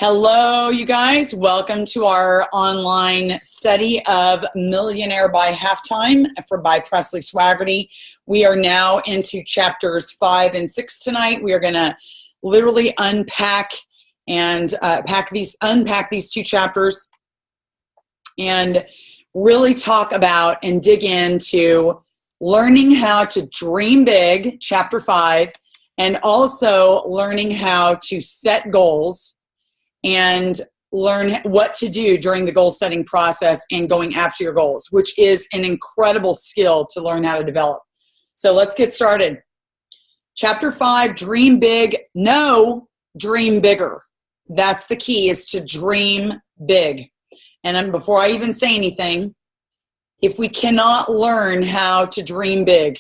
Hello, you guys. Welcome to our online study of Millionaire by Halftime by Presley Swagerty. We are now into chapters 5 and 6 tonight. We are going to literally unpack these two chapters and really talk about and dig into learning how to dream big, chapter 5, and also learning how to set goals and learn what to do during the goal setting process and going after your goals, which is an incredible skill to learn how to develop. So let's get started. Chapter 5, dream big. No, dream bigger. That's the key, is to dream big. And then before I even say anything, if we cannot learn how to dream big,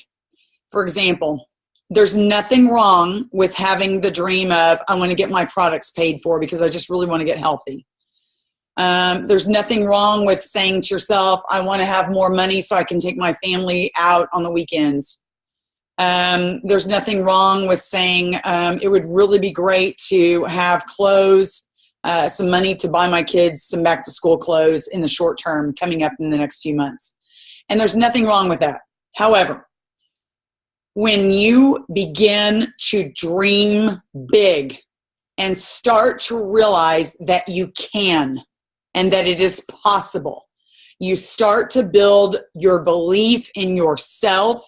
for example, there's nothing wrong with having the dream of, I want to get my products paid for because I just really want to get healthy. There's nothing wrong with saying to yourself, I want to have more money so I can take my family out on the weekends. There's nothing wrong with saying it would really be great to have clothes, some money to buy my kids some back to school clothes in the short term coming up in the next few months. And there's nothing wrong with that. However, when you begin to dream big and start to realize that you can and that it is possible, you start to build your belief in yourself,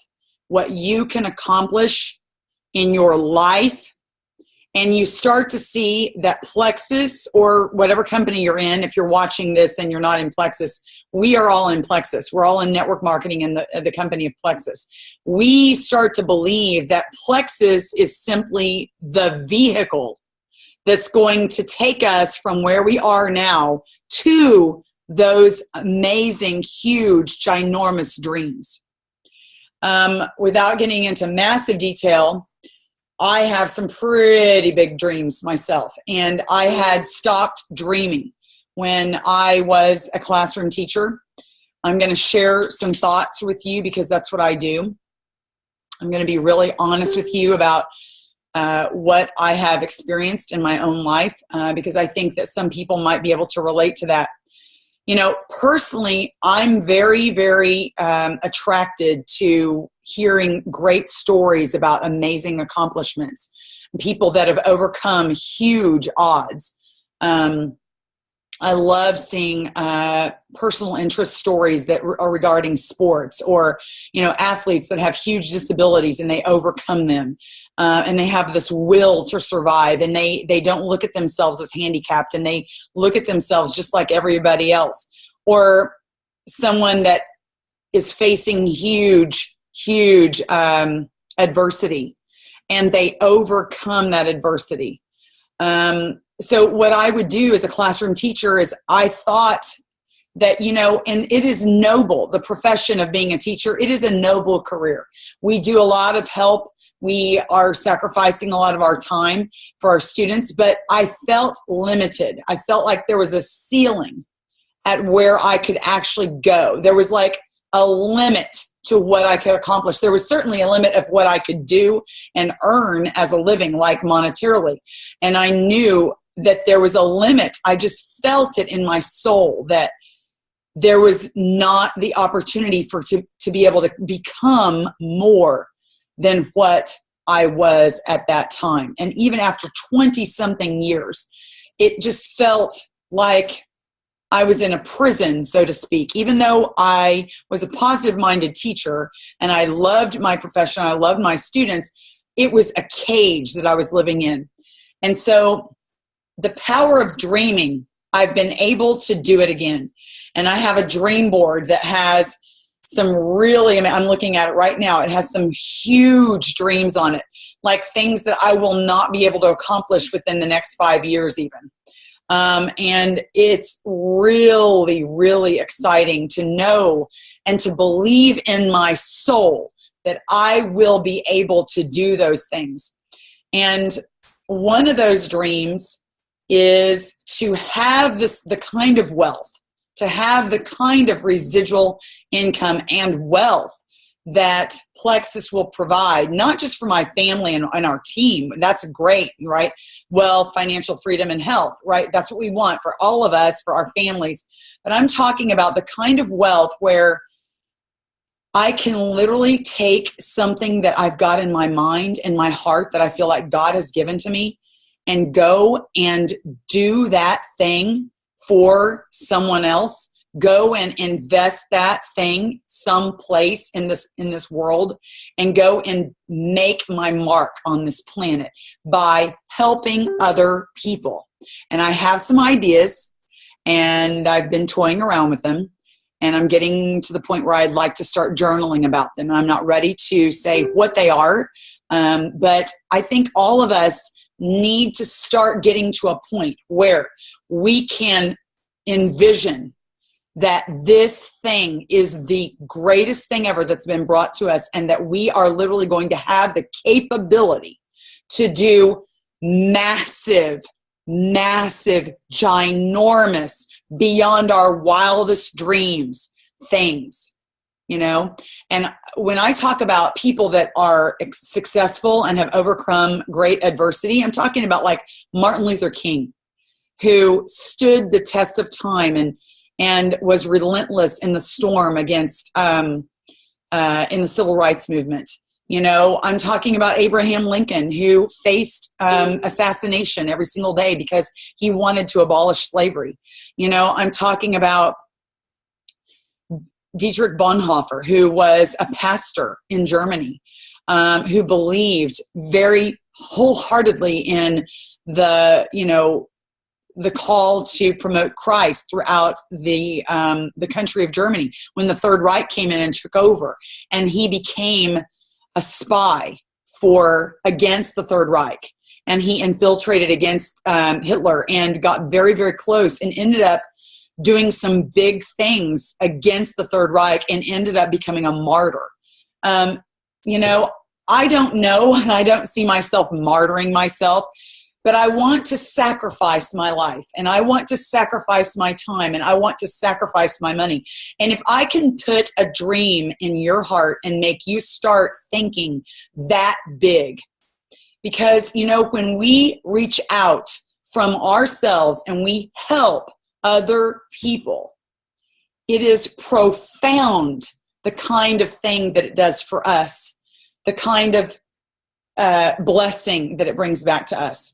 what you can accomplish in your life, and you start to see that Plexus, or whatever company you're in, if you're watching this and you're not in Plexus, we are all in Plexus. We're all in network marketing in the company of Plexus. We start to believe that Plexus is simply the vehicle that's going to take us from where we are now to those amazing, huge, ginormous dreams. Without getting into massive detail, I have some pretty big dreams myself, and I had stopped dreaming when I was a classroom teacher. I'm going to share some thoughts with you because that's what I do. I'm going to be really honest with you about what I have experienced in my own life because I think that some people might be able to relate to that. You know, personally, I'm very, very attracted to hearing great stories about amazing accomplishments, people that have overcome huge odds. I love seeing personal interest stories that are regarding sports, or, you know, athletes that have huge disabilities and they overcome them. And they have this will to survive, and they don't look at themselves as handicapped, and they look at themselves just like everybody else. Or someone that is facing huge adversity, and they overcome that adversity. So what I would do as a classroom teacher is I thought that, you know, and it is noble, the profession of being a teacher, it is a noble career. We do a lot of help. We are sacrificing a lot of our time for our students, but I felt limited. I felt like there was a ceiling at where I could actually go. There was like a limit to what I could accomplish. There was certainly a limit of what I could do and earn as a living, like monetarily. And I knew that there was a limit. I just felt it in my soul that there was not the opportunity to be able to become more than what I was at that time. And even after 20-something years, it just felt like I was in a prison, so to speak. Even though I was a positive-minded teacher and I loved my profession, I loved my students, it was a cage that I was living in. And so the power of dreaming, I've been able to do it again. And I have a dream board that has some really, I'm looking at it right now, it has some huge dreams on it, like things that I will not be able to accomplish within the next 5 years even. And it's really, really exciting to know and to believe in my soul that I will be able to do those things. And one of those dreams is to have the kind of wealth, to have the kind of residual income and wealth that Plexus will provide, not just for my family and our team. That's great, right? Wealth, financial freedom, and health, right? That's what we want for all of us, for our families. But I'm talking about the kind of wealth where I can literally take something that I've got in my mind and my heart that I feel like God has given to me and go and do that thing for someone else. Go and invest that thing someplace in this world and go and make my mark on this planet by helping other people. And I have some ideas, and I've been toying around with them, and I'm getting to the point where I'd like to start journaling about them. I'm not ready to say what they are, but I think all of us need to start getting to a point where we can envision that this thing is the greatest thing ever that's been brought to us, and that we are literally going to have the capability to do massive, ginormous, beyond our wildest dreams things, you know? And when I talk about people that are successful and have overcome great adversity, I'm talking about like Martin Luther King, who stood the test of time and was relentless in the storm against in the civil rights movement. You know, I'm talking about Abraham Lincoln, who faced assassination every single day because he wanted to abolish slavery. You know, I'm talking about Dietrich Bonhoeffer, who was a pastor in Germany, who believed very wholeheartedly in the call to promote Christ throughout the country of Germany when the Third Reich came in and took over, and he became a spy against the Third Reich, and he infiltrated against Hitler and got very, very close and ended up doing some big things against the Third Reich and ended up becoming a martyr. You know, I don't know, and I don't see myself martyring myself, but I want to sacrifice my life, and I want to sacrifice my time, and I want to sacrifice my money. And if I can put a dream in your heart and make you start thinking that big, because, you know, when we reach out from ourselves and we help other people, it is profound, the kind of thing that it does for us, the kind of blessing that it brings back to us.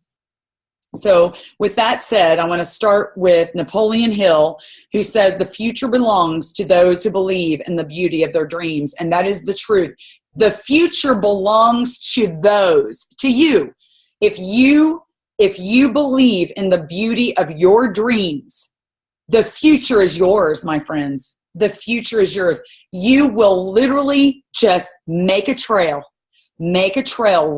So with that said, I want to start with Napoleon Hill, who says the future belongs to those who believe in the beauty of their dreams. And that is the truth. The future belongs to you. If you believe in the beauty of your dreams, the future is yours, my friends. The future is yours. You will literally just make a trail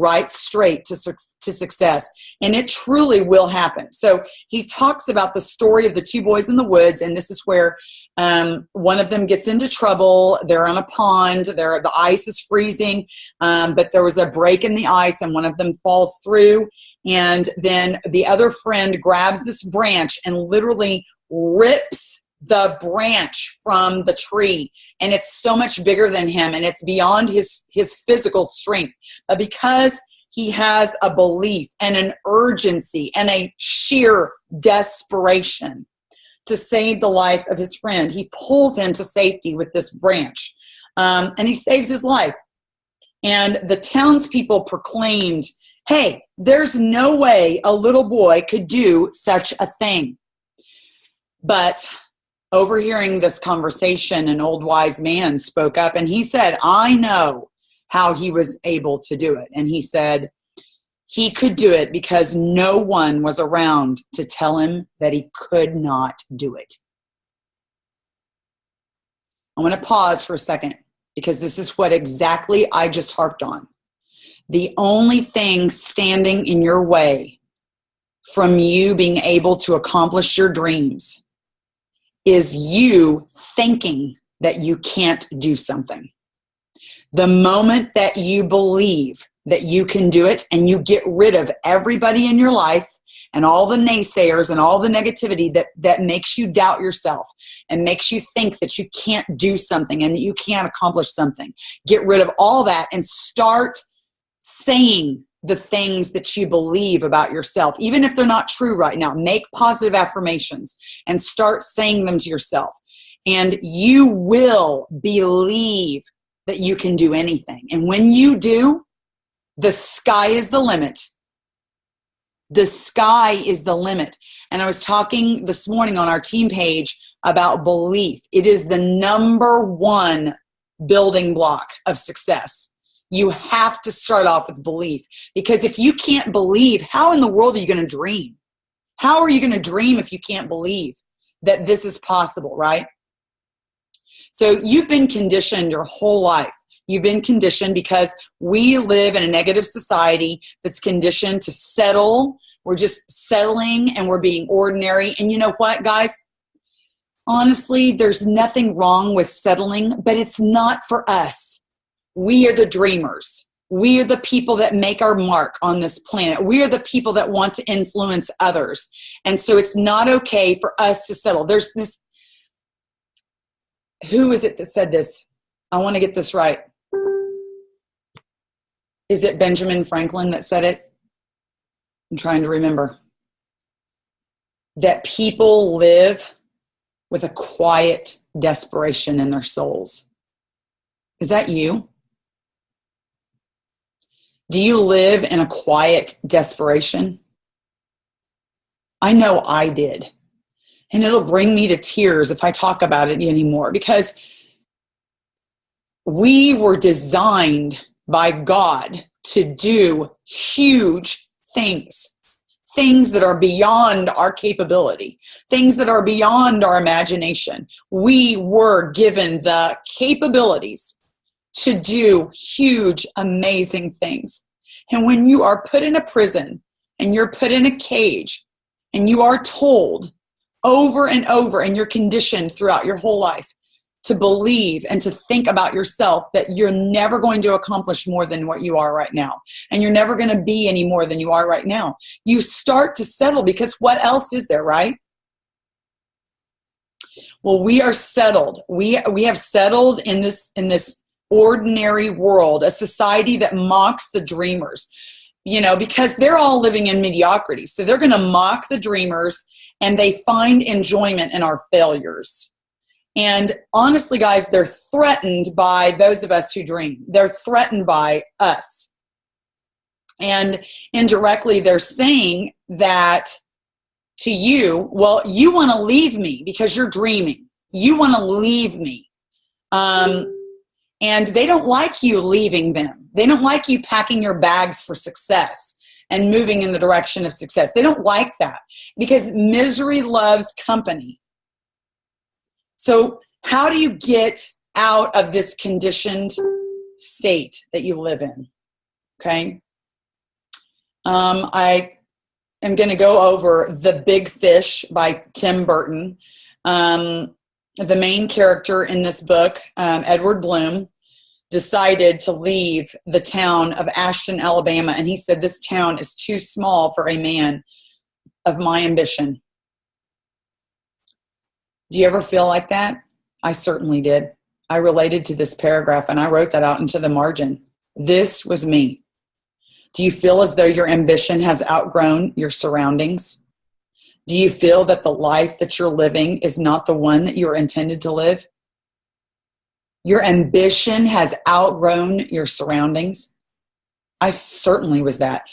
right straight to success. And it truly will happen. So he talks about the story of the two boys in the woods. And this is where one of them gets into trouble. They're on a pond. The ice is freezing. But there was a break in the ice and one of them falls through. And then the other friend grabs this branch and literally rips the branch from the tree, and it's so much bigger than him, and it's beyond his physical strength. But because he has a belief and an urgency and a sheer desperation to save the life of his friend, he pulls him to safety with this branch, and he saves his life. And the townspeople proclaimed, "Hey, there's no way a little boy could do such a thing." But overhearing this conversation, an old wise man spoke up and he said, "I know how he was able to do it." And he said he could do it because no one was around to tell him that he could not do it. I want to pause for a second because this is what exactly I just harped on. The only thing standing in your way from you being able to accomplish your dreams is you thinking that you can't do something. The moment that you believe that you can do it and you get rid of everybody in your life and all the naysayers and all the negativity that makes you doubt yourself and makes you think that you can't do something and that you can't accomplish something. Get rid of all that and start saying the things that you believe about yourself, even if they're not true right now. Make positive affirmations and start saying them to yourself. And you will believe that you can do anything. And when you do, the sky is the limit. The sky is the limit. And I was talking this morning on our team page about belief. It is the number one building block of success. You have to start off with belief, because if you can't believe, how in the world are you going to dream? How are you going to dream if you can't believe that this is possible, right? So you've been conditioned your whole life. You've been conditioned because we live in a negative society that's conditioned to settle. We're just settling and we're being ordinary. And you know what, guys? Honestly, there's nothing wrong with settling, but it's not for us. We are the dreamers. We are the people that make our mark on this planet. We are the people that want to influence others. And so it's not okay for us to settle. There's this, who is it that said this? I want to get this right. Is it Benjamin Franklin that said it? I'm trying to remember. That people live with a quiet desperation in their souls. Is that you? Do you live in a quiet desperation? I know I did. And it'll bring me to tears if I talk about it anymore, because we were designed by God to do huge things, things that are beyond our capability, things that are beyond our imagination. We were given the capabilities to do huge, amazing things. And when you are put in a prison and you're put in a cage and you are told over and over, and you're conditioned throughout your whole life to believe and to think about yourself that you're never going to accomplish more than what you are right now. And you're never going to be any more than you are right now. You start to settle, because what else is there, right? Well, we are settled. We have settled in this ordinary world, a society that mocks the dreamers, because they're all living in mediocrity. So they're going to mock the dreamers, and they find enjoyment in our failures. And honestly, guys, they're threatened by those of us who dream. They're threatened by us. And indirectly, they're saying that to you, well, you want to leave me because you're dreaming. You want to leave me. And they don't like you leaving them. They don't like you packing your bags for success and moving in the direction of success. They don't like that, because misery loves company. So how do you get out of this conditioned state that you live in? Okay. I am going to go over The Big Fish by Tim Burton. The main character in this book, Edward Bloom, decided to leave the town of Ashton, Alabama. And he said, this town is too small for a man of my ambition. Do you ever feel like that? I certainly did. I related to this paragraph, and I wrote that out into the margin. This was me. Do you feel as though your ambition has outgrown your surroundings? Do you feel that the life that you're living is not the one that you were intended to live? Your ambition has outgrown your surroundings. I certainly was that.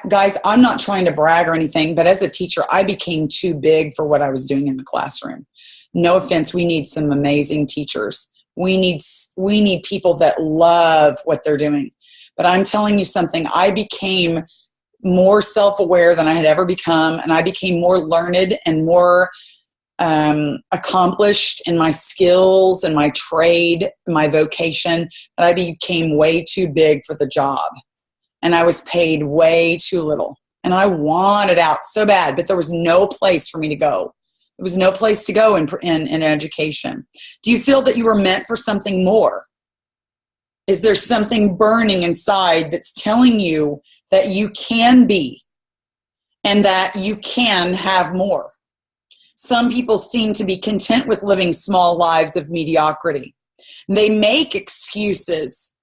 Guys, I'm not trying to brag or anything, but as a teacher, I became too big for what I was doing in the classroom. No offense, we need some amazing teachers. We need people that love what they're doing. But I'm telling you something, I became more self-aware than I had ever become, and I became more learned and more accomplished in my skills and my trade, my vocation, that I became way too big for the job. And I was paid way too little. And I wanted out so bad, but there was no place for me to go. There was no place to go in education. Do you feel that you were meant for something more? Is there something burning inside that's telling you that you can be and that you can have more. Some people seem to be content with living small lives of mediocrity. They make excuses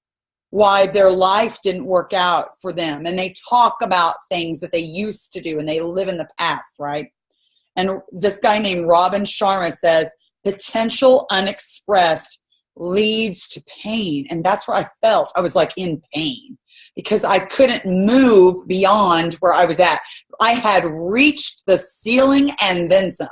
why their life didn't work out for them. And they talk about things that they used to do and they live in the past, right? And this guy named Robin Sharma says, potential unexpressed leads to pain. And that's where I felt. I was like in pain because I couldn't move beyond where I was at. I had reached the ceiling and then some.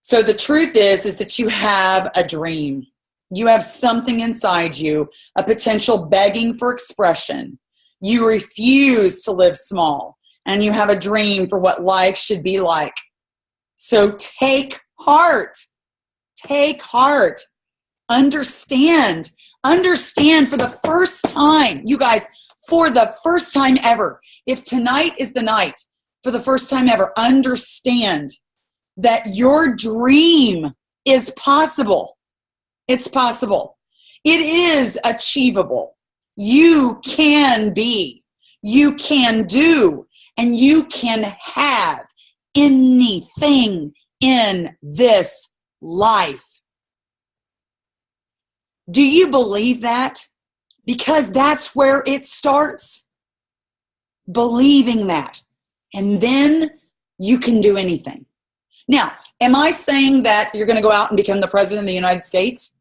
So the truth is that you have a dream. You have something inside you, a potential begging for expression. You refuse to live small, and you have a dream for what life should be like. So take heart. Take heart. Understand. Understand for the first time, you guys, for the first time ever, if tonight is the night, for the first time ever, understand that your dream is possible. It's possible. It is achievable. You can be, you can do, and you can have anything in this life. Do you believe that? Because that's where it starts. Believing that. And then you can do anything. Now, am I saying that you're going to go out and become the president of the United States?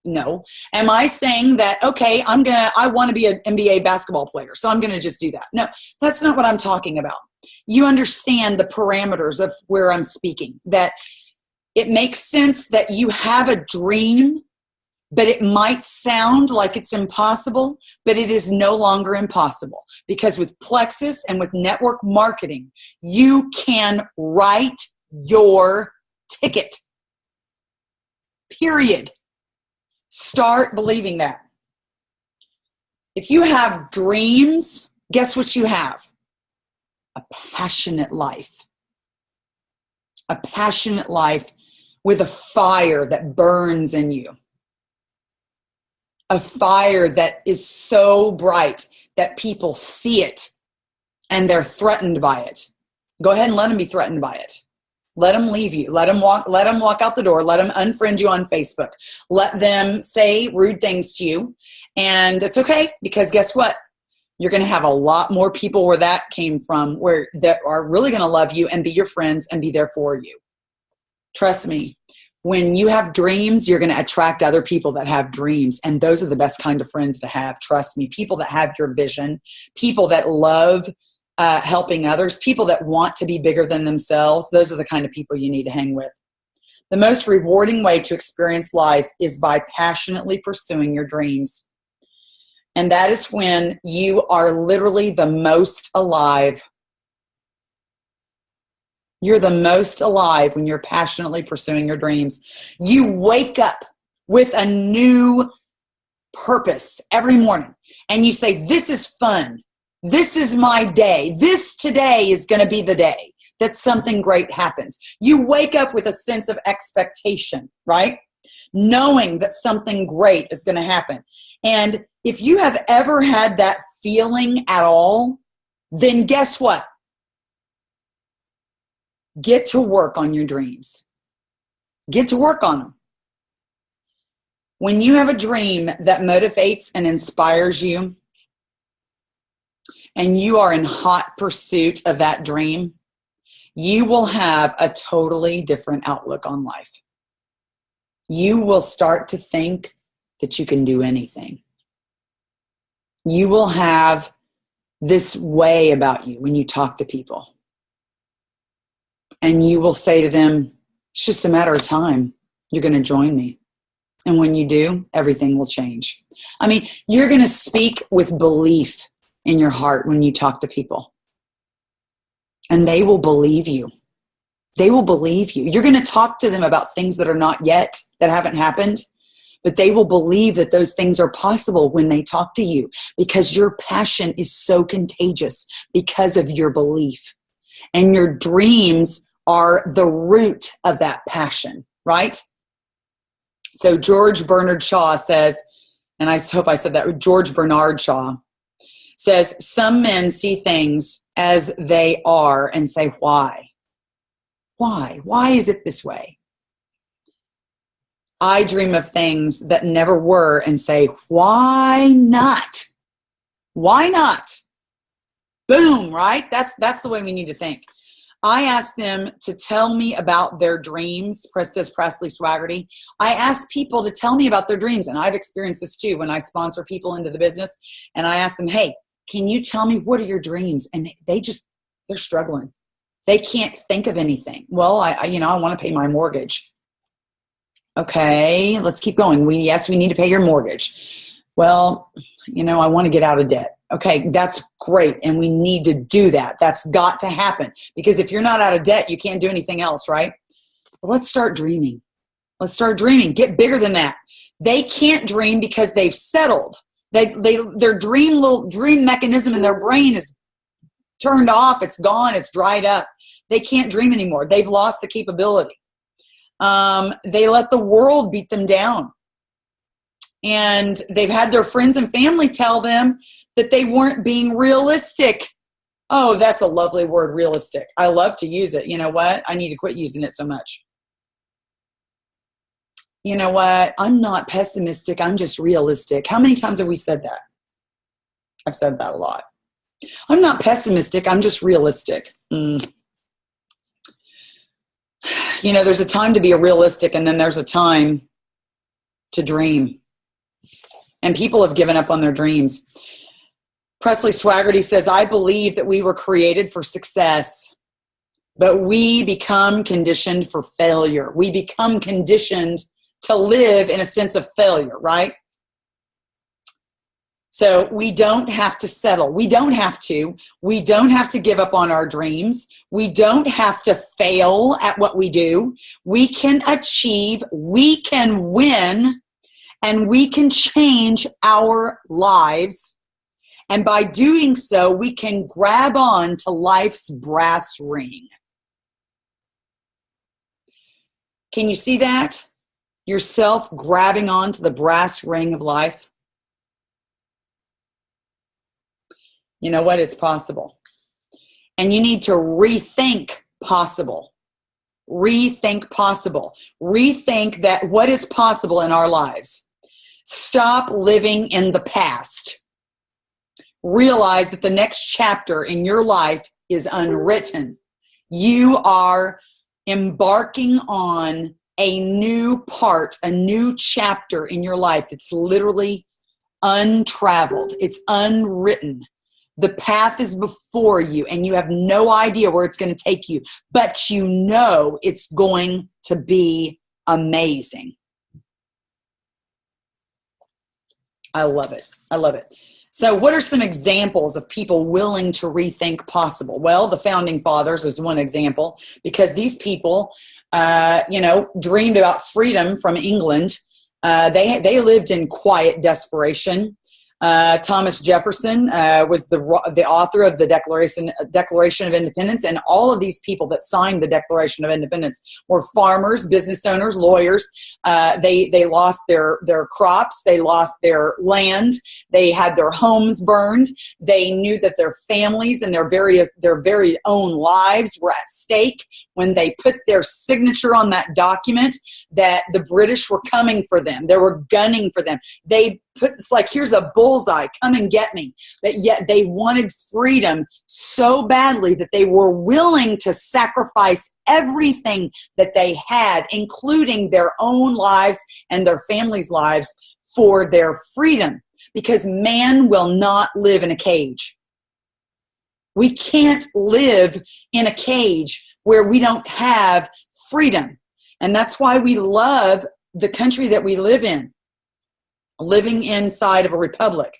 No. Am I saying that, okay, I want to be an NBA basketball player, so I'm going to just do that? No, that's not what I'm talking about. You understand the parameters of where I'm speaking, that it makes sense that you have a dream, but it might sound like it's impossible, but it is no longer impossible. Because with Plexus and with network marketing, you can write your ticket. Period. Start believing that. If you have dreams, guess what you have? A passionate life. A passionate life with a fire that burns in you. A fire that is so bright that people see it and they're threatened by it. Go ahead and let them be threatened by it. Let them leave you. Let them walk out the door. Let them unfriend you on Facebook. Let them say rude things to you. And it's okay, because guess what? You're going to have a lot more people where that came from, where that are really going to love you and be your friends and be there for you. Trust me. When you have dreams, you're going to attract other people that have dreams. And those are the best kind of friends to have. Trust me. People that have your vision, people that love helping others, people that want to be bigger than themselves. Those are the kind of people you need to hang with. The most rewarding way to experience life is by passionately pursuing your dreams. And that is when you are literally the most alive. You're the most alive when you're passionately pursuing your dreams. You wake up with a new purpose every morning and you say, this is fun. This is my day. This today is going to be the day that something great happens. You wake up with a sense of expectation, right? Knowing that something great is going to happen. And if you have ever had that feeling at all, then guess what? Get to work on your dreams. Get to work on them. When you have a dream that motivates and inspires you, and you are in hot pursuit of that dream, you will have a totally different outlook on life. You will start to think that you can do anything. You will have this way about you when you talk to people. And you will say to them, it's just a matter of time. You're going to join me. And when you do, everything will change. I mean, you're going to speak with belief in your heart when you talk to people. And they will believe you. They will believe you. You're going to talk to them about things that are not yet, that haven't happened. But they will believe that those things are possible when they talk to you, because your passion is so contagious because of your belief. And your dreams are the root of that passion, right? So George Bernard Shaw says, and I hope I said that, George Bernard Shaw says, some men see things as they are and say, why? Why? Why is it this way? I dream of things that never were and say, why not? Why not? Boom, right? That's the way we need to think. I ask them to tell me about their dreams, says Presley Swagerty. I ask people to tell me about their dreams, and I've experienced this too when I sponsor people into the business, and I ask them, hey, can you tell me what are your dreams? And they're struggling. They can't think of anything. Well, I want to pay my mortgage. Okay, let's keep going. Yes, we need to pay your mortgage. Well, I want to get out of debt. Okay, that's great, and we need to do that. That's got to happen, because if you're not out of debt, you can't do anything else, right? But let's start dreaming. Let's start dreaming. Get bigger than that. They can't dream because they've settled. Their dream mechanism in their brain is turned off. It's gone. It's dried up. They can't dream anymore. They've lost the capability. They let the world beat them down. And they've had their friends and family tell them that they weren't being realistic. Oh, that's a lovely word, realistic. I love to use it. You know what? I need to quit using it so much. You know what? I'm not pessimistic. I'm just realistic. How many times have we said that? I've said that a lot. I'm not pessimistic. I'm just realistic. There's a time to be realistic, and then there's a time to dream. And people have given up on their dreams. Presley Swagerty says, I believe that we were created for success, but we become conditioned for failure. We become conditioned to live in a sense of failure, right? So we don't have to settle. We don't have to. We don't have to give up on our dreams. We don't have to fail at what we do. We can achieve, we can win, and we can change our lives. And by doing so, we can grab on to life's brass ring. Can you see that? Yourself grabbing on to the brass ring of life? You know what? It's possible. And you need to rethink possible. Rethink possible. Rethink that what is possible in our lives. Stop living in the past. Realize that the next chapter in your life is unwritten. You are embarking on a new part, a new chapter in your life. It's literally untraveled. It's unwritten. The path is before you, and you have no idea where it's going to take you, but you know it's going to be amazing. I love it. I love it. So what are some examples of people willing to rethink possible? Well, the founding fathers is one example, because these people, dreamed about freedom from England. They lived in quiet desperation. Thomas Jefferson was the author of the Declaration of Independence, and all of these people that signed the Declaration of Independence were farmers, business owners, lawyers. They lost their crops, they lost their land, they had their homes burned. They knew that their families and their very own lives were at stake when they put their signature on that document, that the British were coming for them. They were gunning for them. It's like, here's a bullseye, come and get me. But yet they wanted freedom so badly that they were willing to sacrifice everything that they had, including their own lives and their families' lives, for their freedom. Because man will not live in a cage. We can't live in a cage where we don't have freedom. And that's why we love the country that we live in. Living inside of a republic.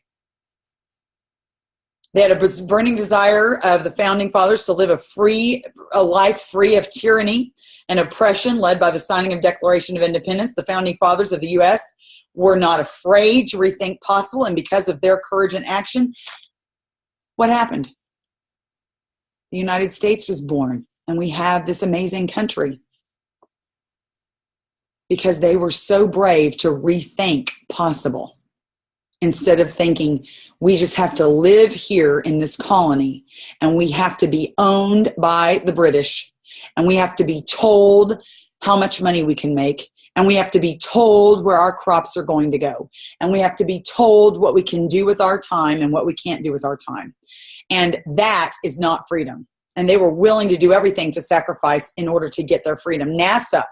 They had a burning desire of the founding fathers to live a life free of tyranny and oppression, led by the signing of Declaration of Independence. The founding fathers of the U.S. were not afraid to rethink possible, and because of their courage and action, what happened? The United States was born, and we have this amazing country. Because they were so brave to rethink possible. instead of thinking we just have to live here in this colony and we have to be owned by the British and we have to be told how much money we can make and we have to be told where our crops are going to go and we have to be told what we can do with our time and what we can't do with our time. And that is not freedom. And they were willing to do everything to sacrifice in order to get their freedom. NASA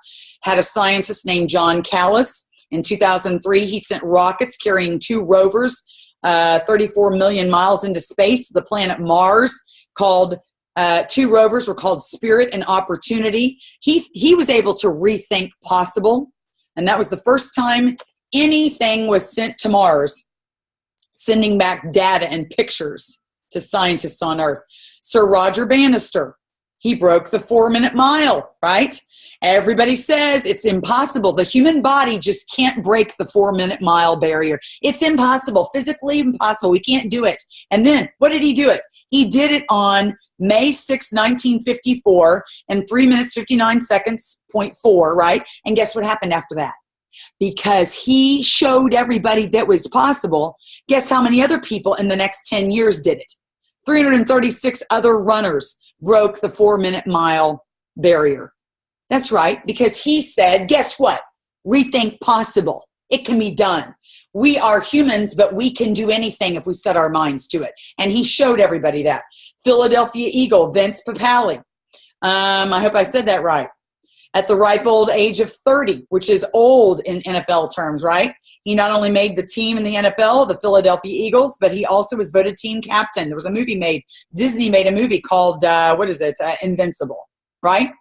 had a scientist named John Callis. In 2003, he sent rockets carrying 2 rovers 34 million miles into space, the planet Mars, called 2 rovers were called Spirit and Opportunity. He was able to rethink possible, and that was the first time anything was sent to Mars, sending back data and pictures to scientists on Earth. Sir Roger Bannister, he broke the 4-minute mile, right? Everybody says it's impossible. The human body just can't break the 4-minute mile barrier. It's impossible, physically impossible. We can't do it. And then, what did he do it? He did it on May 6, 1954, and 3 minutes, 59 seconds, 0.4, right? And guess what happened after that? Because he showed everybody that was possible, guess how many other people in the next 10 years did it? 336 other runners broke the 4-minute mile barrier. That's right, because he said, guess what? Rethink possible. It can be done. We are humans, but we can do anything if we set our minds to it. And he showed everybody that. Philadelphia Eagle, Vince Papale. I hope I said that right. At the ripe old age of 30, which is old in NFL terms, right? He not only made the team in the NFL, the Philadelphia Eagles, but he also was voted team captain. There was a movie made. Disney made a movie called, Invincible, right?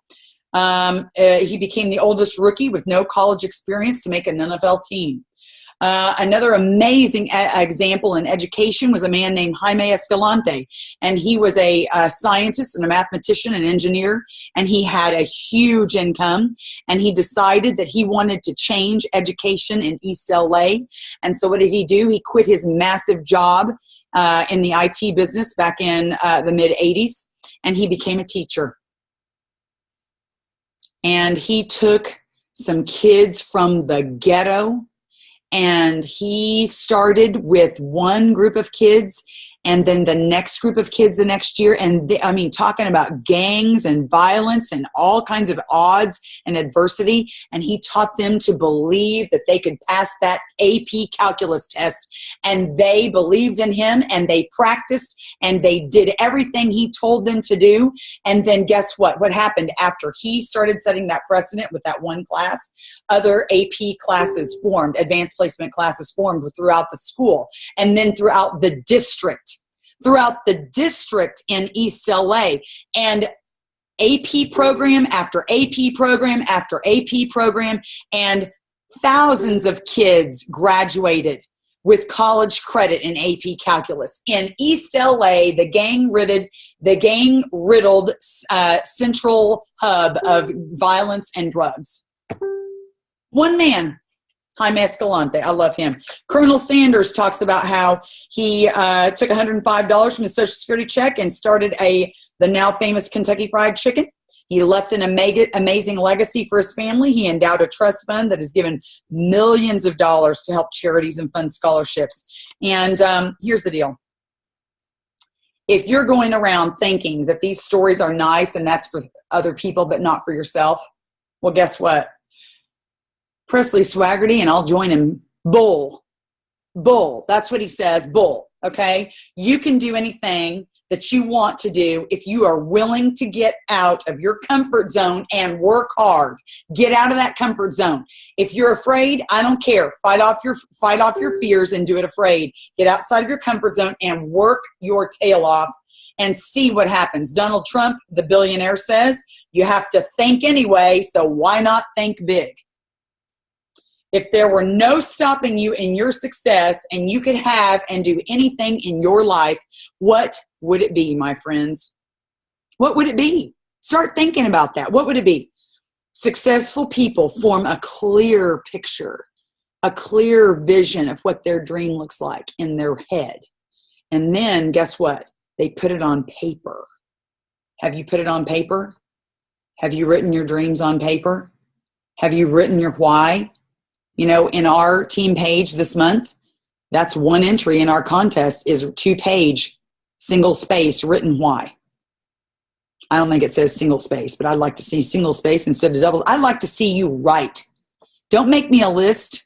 He became the oldest rookie with no college experience to make an NFL team. Another amazing example in education was a man named Jaime Escalante, and he was a scientist and a mathematician and engineer, and he had a huge income, and he decided that he wanted to change education in East LA. And so what did he do? He quit his massive job in the IT business back in the mid-'80s, and he became a teacher. And he took some kids from the ghetto, and he started with one group of kids and then the next group of kids the next year. And talking about gangs and violence and all kinds of odds and adversity. And he taught them to believe that they could pass that AP calculus test. And they believed in him and they practiced and they did everything he told them to do. And then guess what? What happened after he started setting that precedent with that one class? Other AP classes formed, advanced placement classes formed throughout the school and then throughout the district in East LA. And AP program after AP program after AP program, and thousands of kids graduated with college credit in AP calculus. In East LA, the gang-riddled central hub of violence and drugs. One man, Jaime Escalante, I love him. Colonel Sanders talks about how he took $105 from his Social Security check and started the now famous Kentucky Fried Chicken. He left an amazing legacy for his family. He endowed a trust fund that has given millions of dollars to help charities and fund scholarships. And here's the deal. If you're going around thinking that these stories are nice and that's for other people but not for yourself, well, guess what? Presley Swagerty, and I'll join him, bull. That's what he says, bull, okay? You can do anything that you want to do if you are willing to get out of your comfort zone and work hard. Get out of that comfort zone. If you're afraid, I don't care. Fight off your fears and do it afraid. Get outside of your comfort zone and work your tail off and see what happens. Donald Trump, the billionaire, says you have to think anyway, so why not think big? If there were no stopping you in your success and you could have and do anything in your life, what would it be, my friends? What would it be? Start thinking about that. What would it be? Successful people form a clear picture, a clear vision of what their dream looks like in their head. And then guess what? They put it on paper. Have you put it on paper? Have you written your dreams on paper? Have you written your why? You know, in our team page this month, That's one entry in our contest is 2-page, single space, written why. I don't think it says single space, but I'd like to see single space instead of double. I'd like to see you write. Don't make me a list.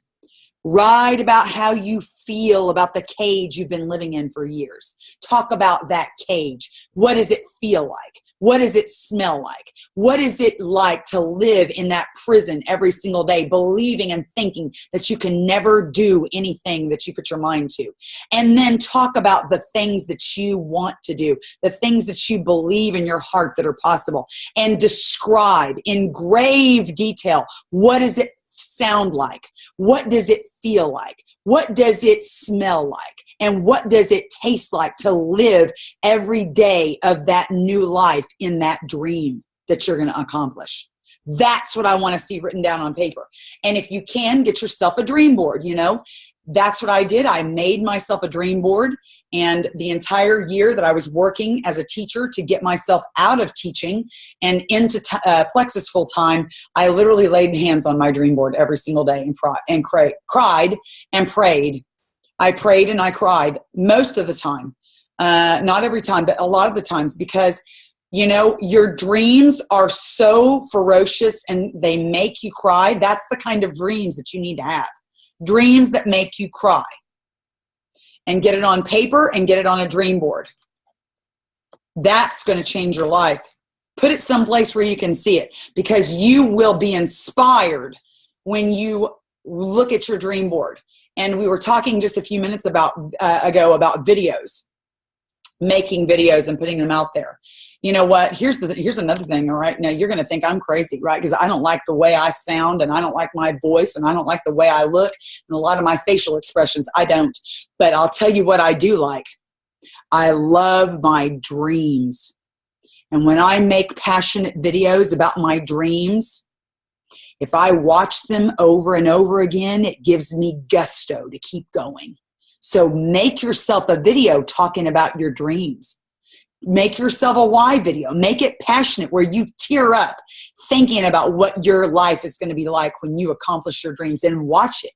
Write about how you feel about the cage you've been living in for years. Talk about that cage. What does it feel like? What does it smell like? What is it like to live in that prison every single day, believing and thinking that you can never do anything that you put your mind to? And then talk about the things that you want to do, the things that you believe in your heart that are possible, and describe in grave detail, what does it sound like? What does it feel like? What does it smell like? And what does it taste like to live every day of that new life in that dream that you're going to accomplish? That's what I want to see written down on paper. And if you can, get yourself a dream board. That's what I did. I made myself a dream board, and the entire year that I was working as a teacher to get myself out of teaching and into Plexus full time, I literally laid hands on my dream board every single day and cried and prayed. I prayed and I cried most of the time. Not every time, but a lot of the times, because your dreams are so ferocious and they make you cry. That's the kind of dreams that you need to have. Dreams that make you cry. And get it on paper and get it on a dream board. That's going to change your life. Put it someplace where you can see it, because you will be inspired when you look at your dream board. And we were talking just a few minutes ago about videos, making videos and putting them out there. You know what? Here's another thing. All right. Now you're going to think I'm crazy, right? Because I don't like the way I sound, and I don't like my voice, and I don't like the way I look, and a lot of my facial expressions. I don't. But I'll tell you what I do like. I love my dreams. And when I make passionate videos about my dreams, if I watch them over and over again, it gives me gusto to keep going. So make yourself a video talking about your dreams. Make yourself a why video. Make it passionate where you tear up thinking about what your life is going to be like when you accomplish your dreams, and watch it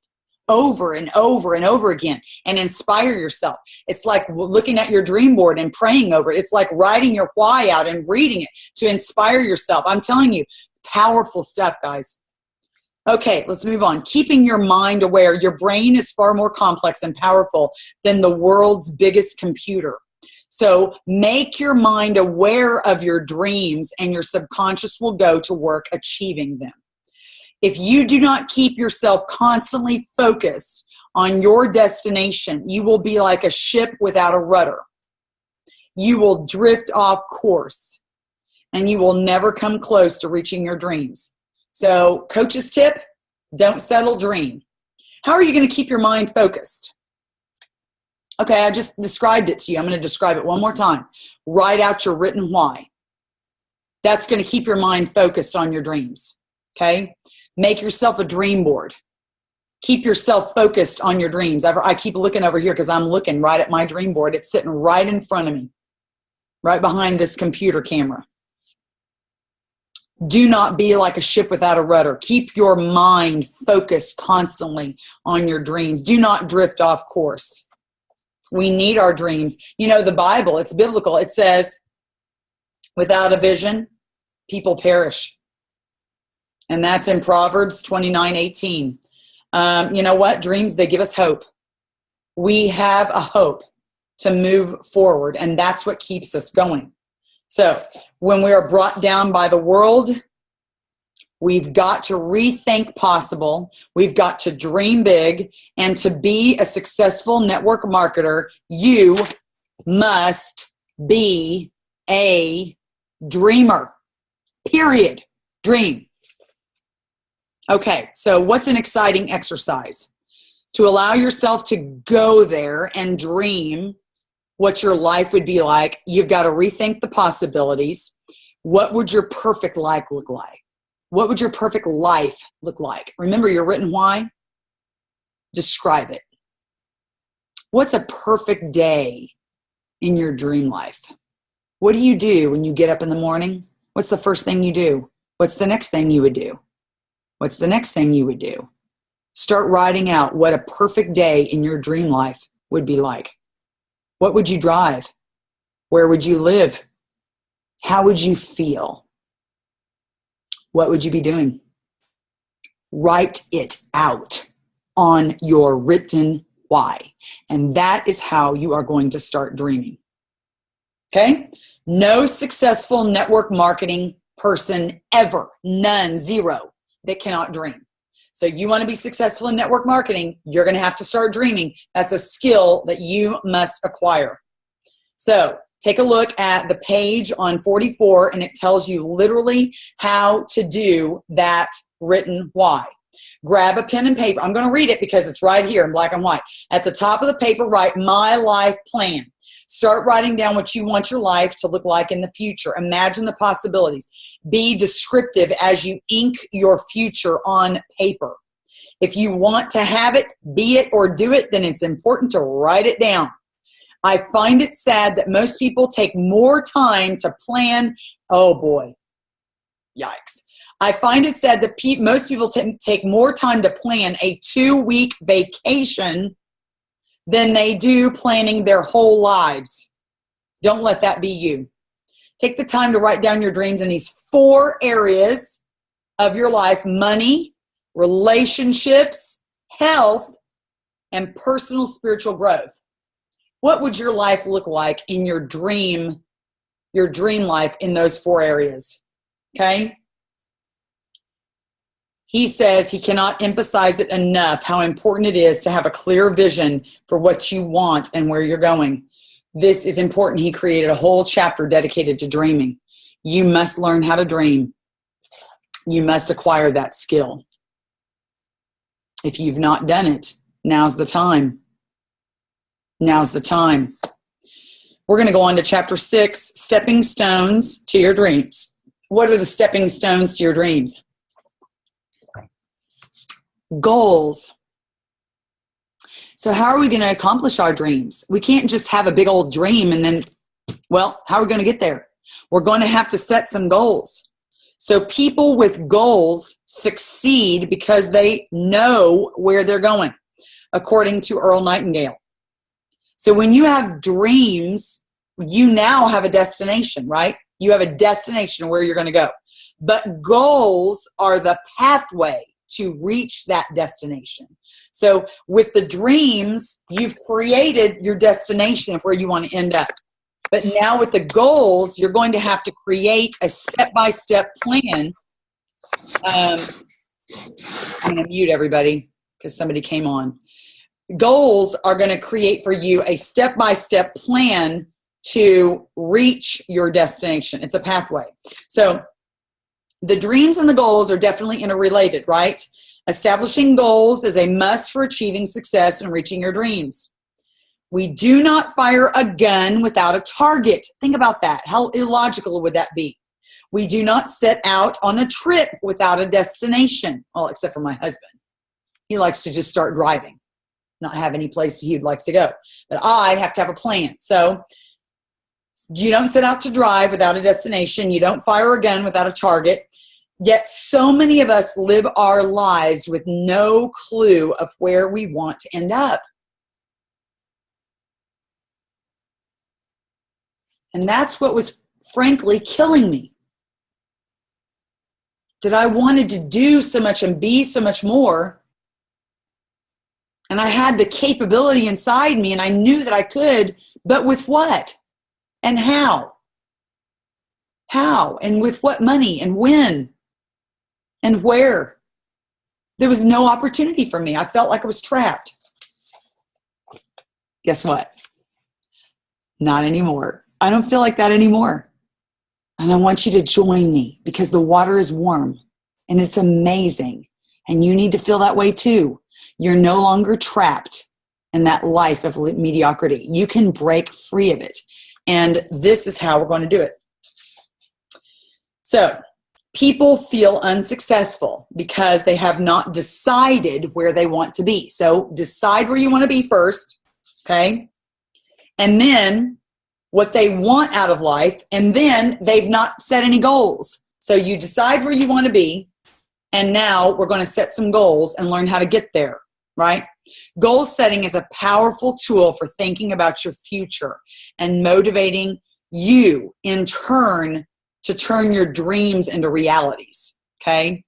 over and over and over again and inspire yourself. It's like looking at your dream board and praying over it. It's like writing your why out and reading it to inspire yourself. I'm telling you, powerful stuff, guys. Okay, let's move on. Keeping your mind aware. Your brain is far more complex and powerful than the world's biggest computer. So make your mind aware of your dreams, and your subconscious will go to work achieving them. If you do not keep yourself constantly focused on your destination, you will be like a ship without a rudder. You will drift off course, and you will never come close to reaching your dreams. So, coach's tip, don't settle, dream. How are you going to keep your mind focused? Okay, I just described it to you. I'm going to describe it one more time. Write out your written why. That's going to keep your mind focused on your dreams. Okay? Make yourself a dream board. Keep yourself focused on your dreams. I keep looking over here because I'm looking right at my dream board. It's sitting right in front of me, right behind this computer camera. Do not be like a ship without a rudder. Keep your mind focused constantly on your dreams. Do not drift off course. We need our dreams. The Bible, it's biblical. It says, without a vision, people perish. And that's in Proverbs 29:18. You know what? Dreams, they give us hope. We have a hope to move forward, and that's what keeps us going. So when we are brought down by the world, we've got to rethink possible. We've got to dream big. And to be a successful network marketer, you must be a dreamer. Period. Dream. Okay, so what's an exciting exercise? To allow yourself to go there and dream what your life would be like, you've got to rethink the possibilities. What would your perfect life look like? What would your perfect life look like? Remember your written why? Describe it. What's a perfect day in your dream life? What do you do when you get up in the morning? What's the first thing you do? What's the next thing you would do? What's the next thing you would do? Start writing out what a perfect day in your dream life would be like. What would you drive? Where would you live? How would you feel? What would you be doing? Write it out on your written why. And that is how you are going to start dreaming. Okay? No successful network marketing person ever, none, zero, that cannot dream. So you want to be successful in network marketing, you're going to have to start dreaming. That's a skill that you must acquire. So take a look at the page on 44, and it tells you literally how to do that written why. Grab a pen and paper. I'm going to read it because it's right here in black and white. At the top of the paper, write my life plan. Start writing down what you want your life to look like in the future. Imagine the possibilities. Be descriptive as you ink your future on paper. If you want to have it, be it, or do it, then it's important to write it down. I find it sad that most people take more time to plan. Oh boy, yikes. I find it sad that most people take more time to plan a 2-week vacation than they do planning their whole lives. Don't let that be you. Take the time to write down your dreams in these 4 areas of your life: money, relationships, health, and personal spiritual growth. What would your life look like in your dream life in those 4 areas? Okay? He says he cannot emphasize it enough how important it is to have a clear vision for what you want and where you're going. This is important. He created a whole chapter dedicated to dreaming. You must learn how to dream. You must acquire that skill. If you've not done it, now's the time. Now's the time. We're going to go on to chapter 6, stepping stones to your dreams. What are the stepping stones to your dreams? Goals. So how are we going to accomplish our dreams? We can't just have a big old dream and then, well, how are we going to get there? We're going to have to set some goals. So people with goals succeed because they know where they're going, according to Earl Nightingale. So when you have dreams, you now have a destination, right? You have a destination where you're going to go. But goals are the pathway to reach that destination. So with the dreams, you've created your destination of where you want to end up. But now with the goals, you're going to have to create a step-by-step plan. I'm going to mute everybody because somebody came on. Goals are going to create for you a step-by-step plan to reach your destination. It's a pathway. So the dreams and the goals are definitely interrelated, right? Establishing goals is a must for achieving success and reaching your dreams. We do not fire a gun without a target. Think about that. How illogical would that be? We do not set out on a trip without a destination. Well, except for my husband. He likes to just start driving, not have any place he likes to go. But I have to have a plan. So you don't set out to drive without a destination. You don't fire a gun without a target. Yet so many of us live our lives with no clue of where we want to end up. And that's what was frankly killing me. That I wanted to do so much and be so much more. And I had the capability inside me and I knew that I could, but with what? And how? How? And with what money? And when? And where? There was no opportunity for me. I felt like I was trapped. Guess what? Not anymore. I don't feel like that anymore. And I want you to join me because the water is warm and it's amazing. And you need to feel that way too. You're no longer trapped in that life of mediocrity. You can break free of it. And this is how we're going to do it. So, people feel unsuccessful because they have not decided where they want to be. So decide where you want to be first, okay? And then what they want out of life, and then they've not set any goals. So you decide where you want to be, And now we're going to set some goals and learn how to get there, right? Goal setting is a powerful tool for thinking about your future and motivating you in turn to turn your dreams into realities, okay?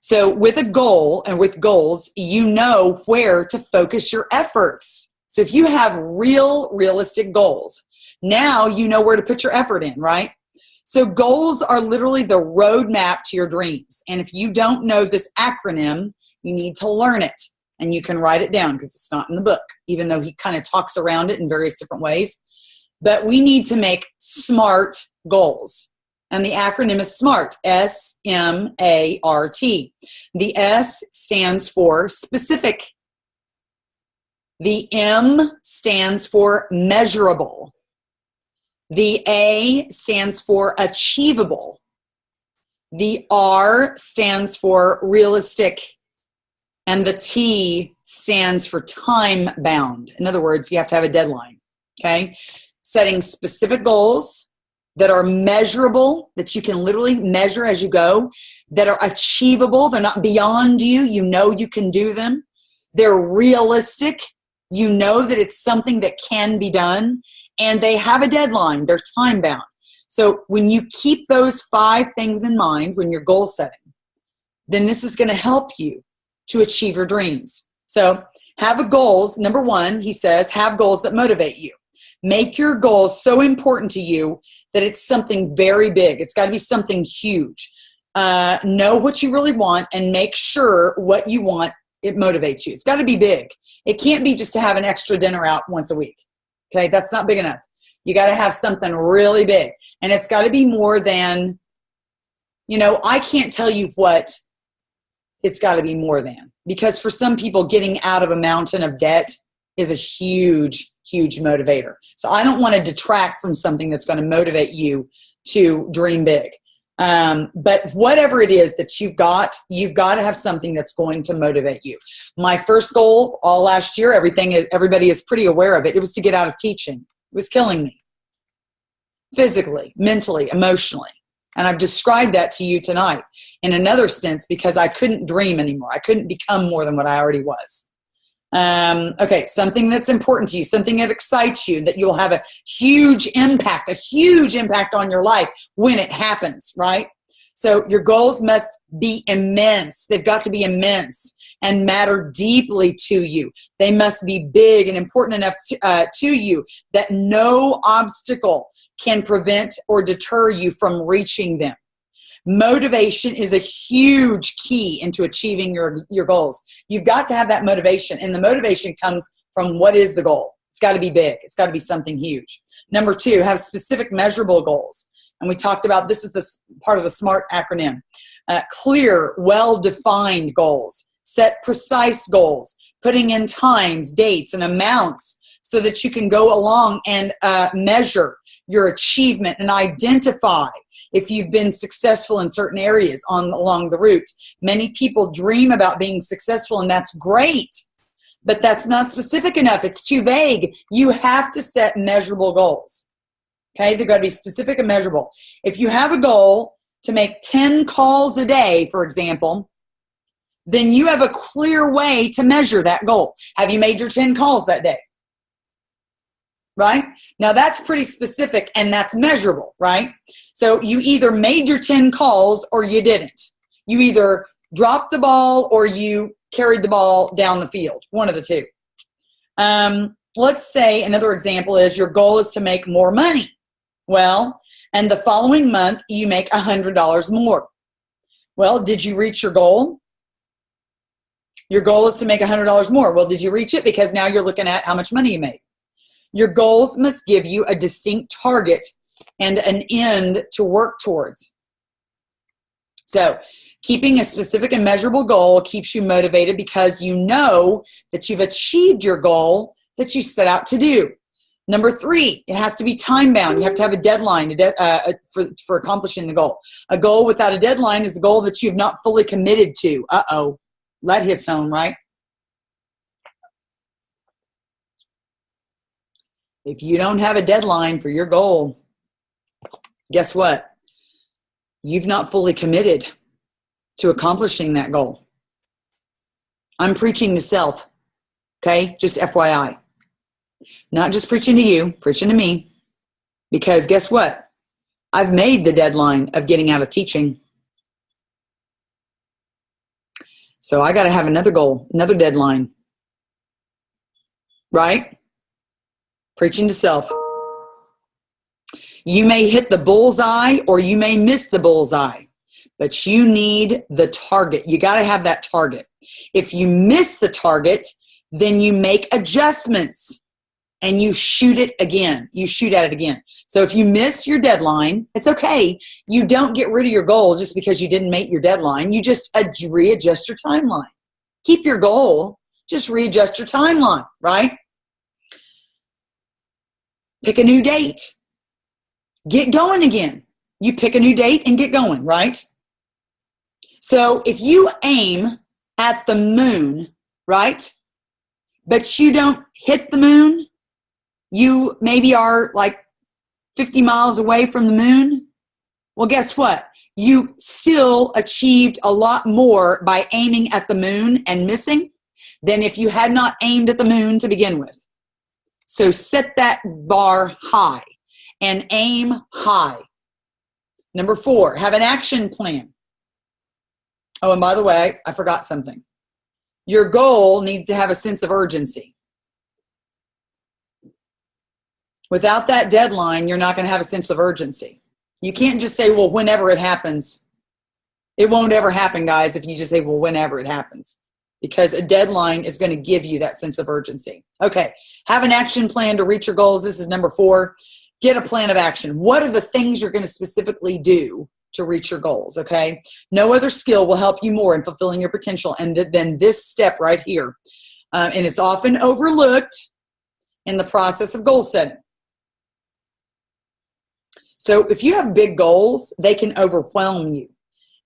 So with a goal and with goals, you know where to focus your efforts. So if you have realistic goals, now you know where to put your effort in, right? So goals are literally the roadmap to your dreams. And if you don't know this acronym, you need to learn it. And you can write it down because it's not in the book, even though he kind of talks around it in various different ways. But we need to make SMART goals. And the acronym is SMART, S-M-A-R-T. The S stands for specific. The M stands for measurable. The A stands for achievable. The R stands for realistic. And the T stands for time bound. In other words, you have to have a deadline, okay? Setting specific goals that are measurable, that you can literally measure as you go, that are achievable. They're not beyond you. You know you can do them. They're realistic. You know that it's something that can be done. And they have a deadline. They're time bound. So when you keep those 5 things in mind when you're goal setting, then this is going to help you to achieve your dreams. So have goals. Number 1, he says, have goals that motivate you. Make your goals so important to you that it's something very big. It's got to be something huge. Know what you really want and make sure what you want, it motivates you. It's got to be big. It can't be just to have an extra dinner out once a week. Okay, that's not big enough. You got to have something really big. And it's got to be more than, I can't tell you what it's got to be more than. Because for some people, getting out of a mountain of debt is a huge motivator. So I don't want to detract from something that's going to motivate you to dream big. But whatever it is that you've got to have something that's going to motivate you. My first goal all last year, everybody is pretty aware of it. It was to get out of teaching. It was killing me physically, mentally, emotionally. And I've described that to you tonight in another sense because I couldn't dream anymore. I couldn't become more than what I already was. Okay, something that's important to you, something that excites you, that you'll have a huge impact on your life when it happens, right? So your goals must be immense. They've got to be immense and matter deeply to you. They must be big and important enough to you that no obstacle can prevent or deter you from reaching them. Motivation is a huge key into achieving your goals. You've got to have that motivation, and the motivation comes from what is the goal. It's got to be big. It's got to be something huge. Number 2, have specific measurable goals. And we talked about, this is the part of the SMART acronym. Clear, well-defined goals. Set precise goals, putting in times, dates, and amounts so that you can go along and measure your achievement and identify if you've been successful in certain areas along the route. Many people dream about being successful, and that's great, but that's not specific enough. It's too vague. You have to set measurable goals. Okay, they've got to be specific and measurable. If you have a goal to make 10 calls a day, for example, then you have a clear way to measure that goal. Have you made your 10 calls that day? Right? Now that's pretty specific and that's measurable, right? So you either made your 10 calls or you didn't. You either dropped the ball or you carried the ball down the field, one of the two. Let's say another example is your goal is to make more money. Well, and the following month you make $100 more. Well, did you reach your goal? Your goal is to make $100 more. Well, did you reach it? Because now you're looking at how much money you made. Your goals must give you a distinct target and an end to work towards. So keeping a specific and measurable goal keeps you motivated because you know that you've achieved your goal that you set out to do. Number 3, it has to be time bound. You have to have a deadline for accomplishing the goal. A goal without a deadline is a goal that you've not fully committed to. Uh-oh, that hits home, right? If you don't have a deadline for your goal, guess what? You've not fully committed. to accomplishing that goal. I'm preaching to self, okay? Just FYI. Not just preaching to you, preaching to me. Because guess what? I've made the deadline of getting out of teaching. So I got to have another goal, another deadline. Right? Preaching to self. You may hit the bullseye or you may miss the bullseye, but you need the target. You got to have that target. If you miss the target, then you make adjustments and you shoot it again. You shoot at it again. So if you miss your deadline, it's okay. You don't get rid of your goal just because you didn't make your deadline. You just readjust your timeline. Keep your goal, just readjust your timeline, right? Pick a new date. Get going again. You pick a new date and get going, right? So if you aim at the moon, right, but you don't hit the moon, you maybe are like 50 miles away from the moon, well, guess what? You still achieved a lot more by aiming at the moon and missing than if you had not aimed at the moon to begin with. So set that bar high and aim high. Number 4, have an action plan. Oh, and by the way, I forgot something. Your goal needs to have a sense of urgency. Without that deadline, you're not going to have a sense of urgency. You can't just say, well, whenever it happens. It won't ever happen, guys, if you just say, well, whenever it happens. Because a deadline is going to give you that sense of urgency. Okay, have an action plan to reach your goals. This is number 4. Get a plan of action. What are the things you're going to specifically do to reach your goals, okay? No other skill will help you more in fulfilling your potential than this step right here. And it's often overlooked in the process of goal setting. So if you have big goals, they can overwhelm you.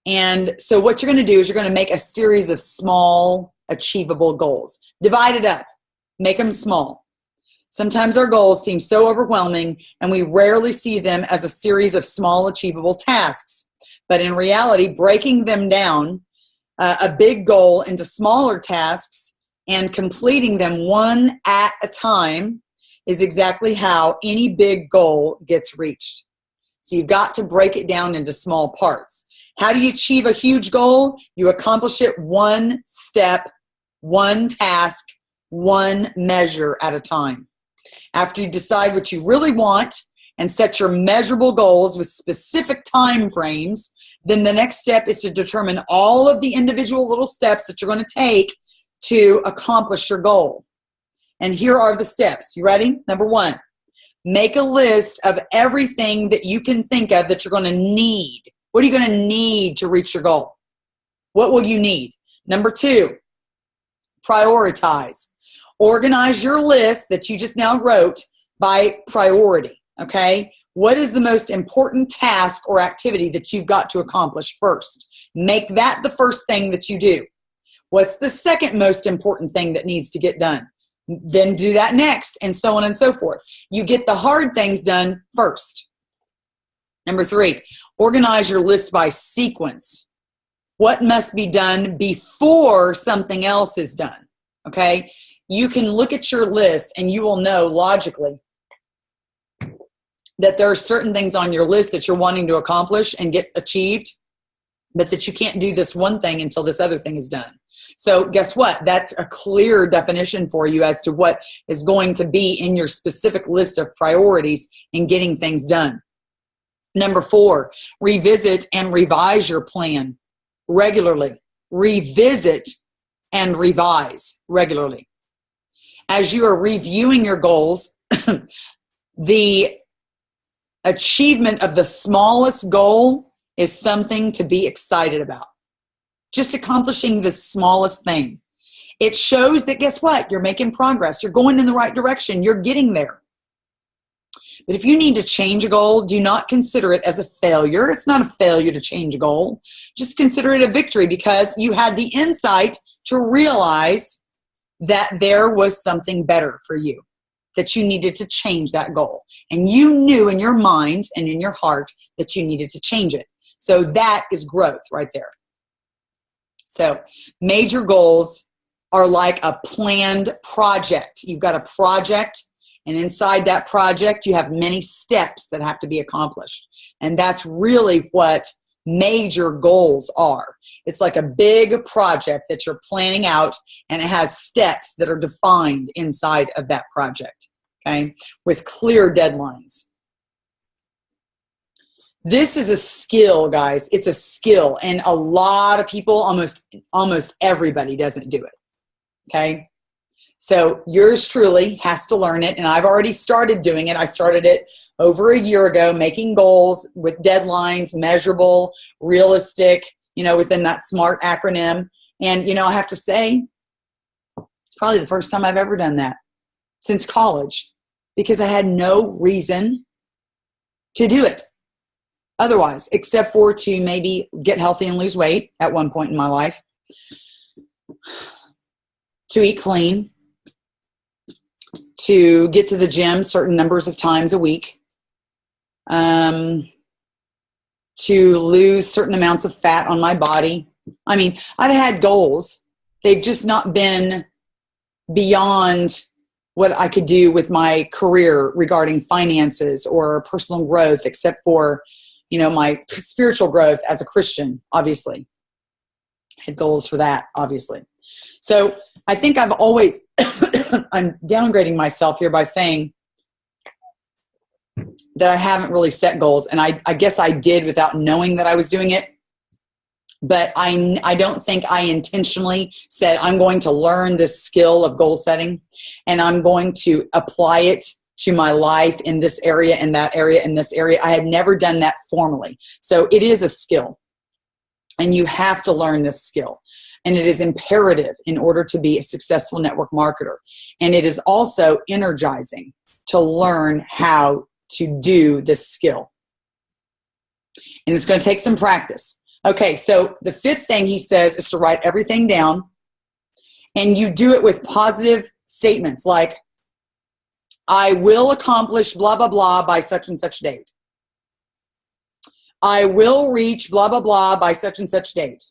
And so what you're going to do is you're going to make a series of small, achievable goals. Divide it up. Make them small. Sometimes our goals seem so overwhelming and we rarely see them as a series of small, achievable tasks. But in reality, breaking them down, a big goal into smaller tasks and completing them one at a time is exactly how any big goal gets reached. So you've got to break it down into small parts. How do you achieve a huge goal? You accomplish it one step, one task, one measure at a time. After you decide what you really want and set your measurable goals with specific time frames, then the next step is to determine all of the individual little steps that you're going to take to accomplish your goal. And here are the steps. You ready? Number 1, make a list of everything that you can think of that you're going to need. What are you going to need to reach your goal? What will you need? Number 2, prioritize. Organize your list that you just now wrote by priority, okay? What is the most important task or activity that you've got to accomplish first? Make that the first thing that you do. What's the second most important thing that needs to get done? Then do that next, and so on and so forth. You get the hard things done first. Number 3, organize your list by sequence. What must be done before something else is done, okay? You can look at your list and you will know logically that there are certain things on your list that you're wanting to accomplish and get achieved, but that you can't do this one thing until this other thing is done. So guess what? That's a clear definition for you as to what is going to be in your specific list of priorities in getting things done. Number 4, revisit and revise your plan regularly. Revisit and revise regularly. As you are reviewing your goals, the achievement of the smallest goal is something to be excited about. Just accomplishing the smallest thing. It shows that, guess what? You're making progress. You're going in the right direction. You're getting there. But if you need to change a goal, do not consider it as a failure. It's not a failure to change a goal. Just consider it a victory because you had the insight to realize that there was something better for you, that you needed to change that goal. And you knew in your mind and in your heart that you needed to change it. So that is growth right there. So major goals are like a planned project. You've got a project, and inside that project, you have many steps that have to be accomplished. And that's really what major goals are. It's like a big project that you're planning out, and it has steps that are defined inside of that project, okay, with clear deadlines. This is a skill, guys. It's a skill, and a lot of people, almost everybody doesn't do it, okay? So yours truly has to learn it, and I've already started doing it. I started it over a year ago, making goals with deadlines, measurable, realistic, within that SMART acronym. And, I have to say, it's probably the first time I've ever done that since college, because I had no reason to do it otherwise, except for to maybe get healthy and lose weight at one point in my life, to eat clean, to get to the gym certain numbers of times a week, to lose certain amounts of fat on my body. I mean, I've had goals. They've just not been beyond what I could do with my career regarding finances or personal growth, except for, my spiritual growth as a Christian, obviously. Had goals for that, obviously. So I think I've always, I'm downgrading myself here by saying that I haven't really set goals. And I guess I did without knowing that I was doing it. But I don't think I intentionally said, I'm going to learn this skill of goal setting, and I'm going to apply it to my life in this area, in that area, in this area. I had never done that formally. So it is a skill, and you have to learn this skill. And it is imperative in order to be a successful network marketer. And it is also energizing to learn how to do this skill. And it's going to take some practice. Okay, so the fifth thing he says is to write everything down. And you do it with positive statements like, I will accomplish blah, blah, blah by such and such date. I will reach blah, blah, blah by such and such date.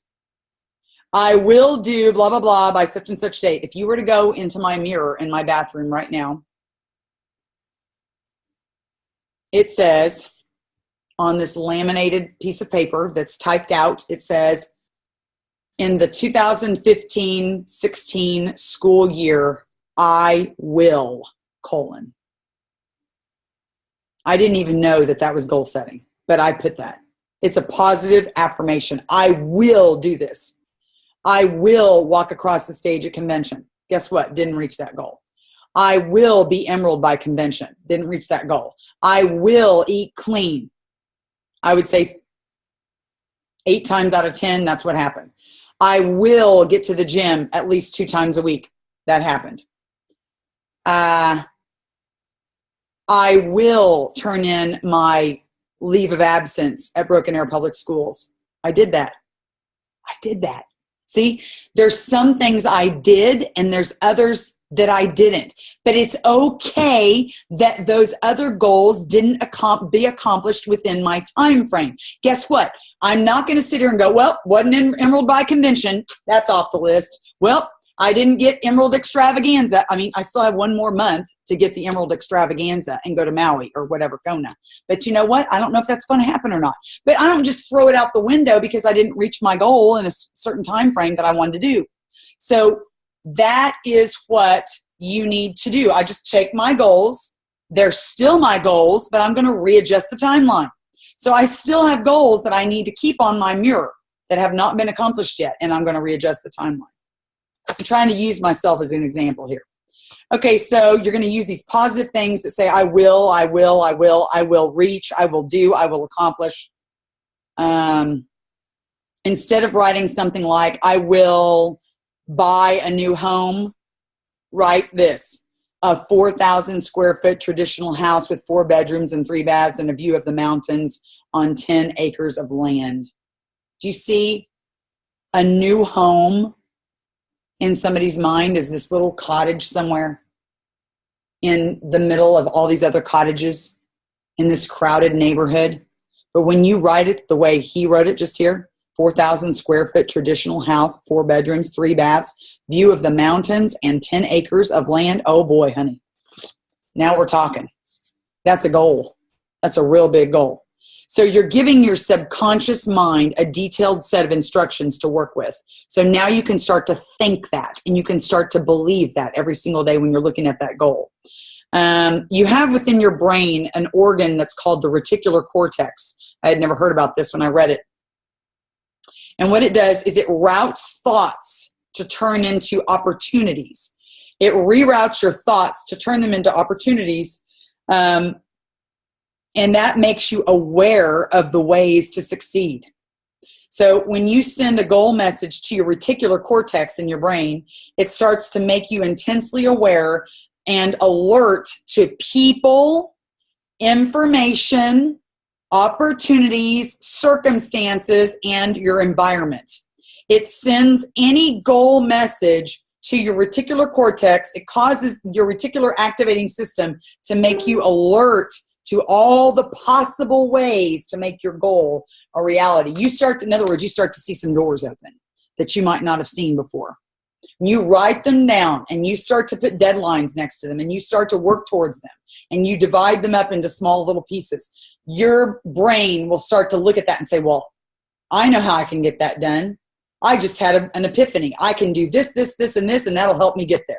I will do blah, blah, blah by such and such date. If you were to go into my mirror in my bathroom right now, it says on this laminated piece of paper that's typed out, it says, in the 2015-16 school year, I will, : I didn't even know that was goal setting, but I put that. It's a positive affirmation. I will do this. I will walk across the stage at convention. Guess what? Didn't reach that goal. I will be emerald by convention. Didn't reach that goal. I will eat clean. I would say 8 times out of 10, that's what happened. I will get to the gym at least 2 times a week. That happened. I will turn in my leave of absence at Broken Arrow Public Schools. I did that. See, there's some things I did and there's others that I didn't. But it's okay that those other goals didn't be accomplished within my time frame. Guess what? I'm not going to sit here and go, well, wasn't in Emerald by convention. That's off the list. Well, I didn't get Emerald Extravaganza. I mean, I still have 1 more month to get the Emerald Extravaganza and go to Maui or whatever, Kona. But you know what? I don't know if that's going to happen or not. But I don't just throw it out the window because I didn't reach my goal in a certain time frame that I wanted to do. So that is what you need to do. I just check my goals. They're still my goals, but I'm going to readjust the timeline. So I still have goals that I need to keep on my mirror that have not been accomplished yet, and I'm going to readjust the timeline. I'm trying to use myself as an example here. Okay, so you're going to use these positive things that say, I will reach, I will do, I will accomplish. Instead of writing something like, I will buy a new home, write this: a 4,000 square foot traditional house with 4 bedrooms and 3 baths and a view of the mountains on 10 acres of land. Do you see a new home in somebody's mind is this little cottage somewhere in the middle of all these other cottages in this crowded neighborhood? But when you write it the way he wrote it just here, 4,000 square foot traditional house, 4 bedrooms, 3 baths, view of the mountains, and 10 acres of land. Oh boy, honey. Now we're talking. That's a goal. That's a real big goal. So you're giving your subconscious mind a detailed set of instructions to work with. So now you can start to think that, and you can start to believe that every single day when you're looking at that goal. You have within your brain an organ that's called the reticular cortex. I had never heard about this when I read it. And what it does is it routes thoughts to turn into opportunities. It reroutes your thoughts to turn them into opportunities. And that makes you aware of the ways to succeed. So when you send a goal message to your reticular cortex in your brain, it starts to make you intensely aware and alert to people, information, opportunities, circumstances, and your environment. It sends any goal message to your reticular cortex. It causes your reticular activating system to make you alert to all the possible ways to make your goal a reality. In other words, you start to see some doors open that you might not have seen before. You write them down and you start to put deadlines next to them and you start to work towards them and you divide them up into small little pieces. Your brain will start to look at that and say, well, I know how I can get that done. I just had an epiphany. I can do this, this, this, and this, and that'll help me get there.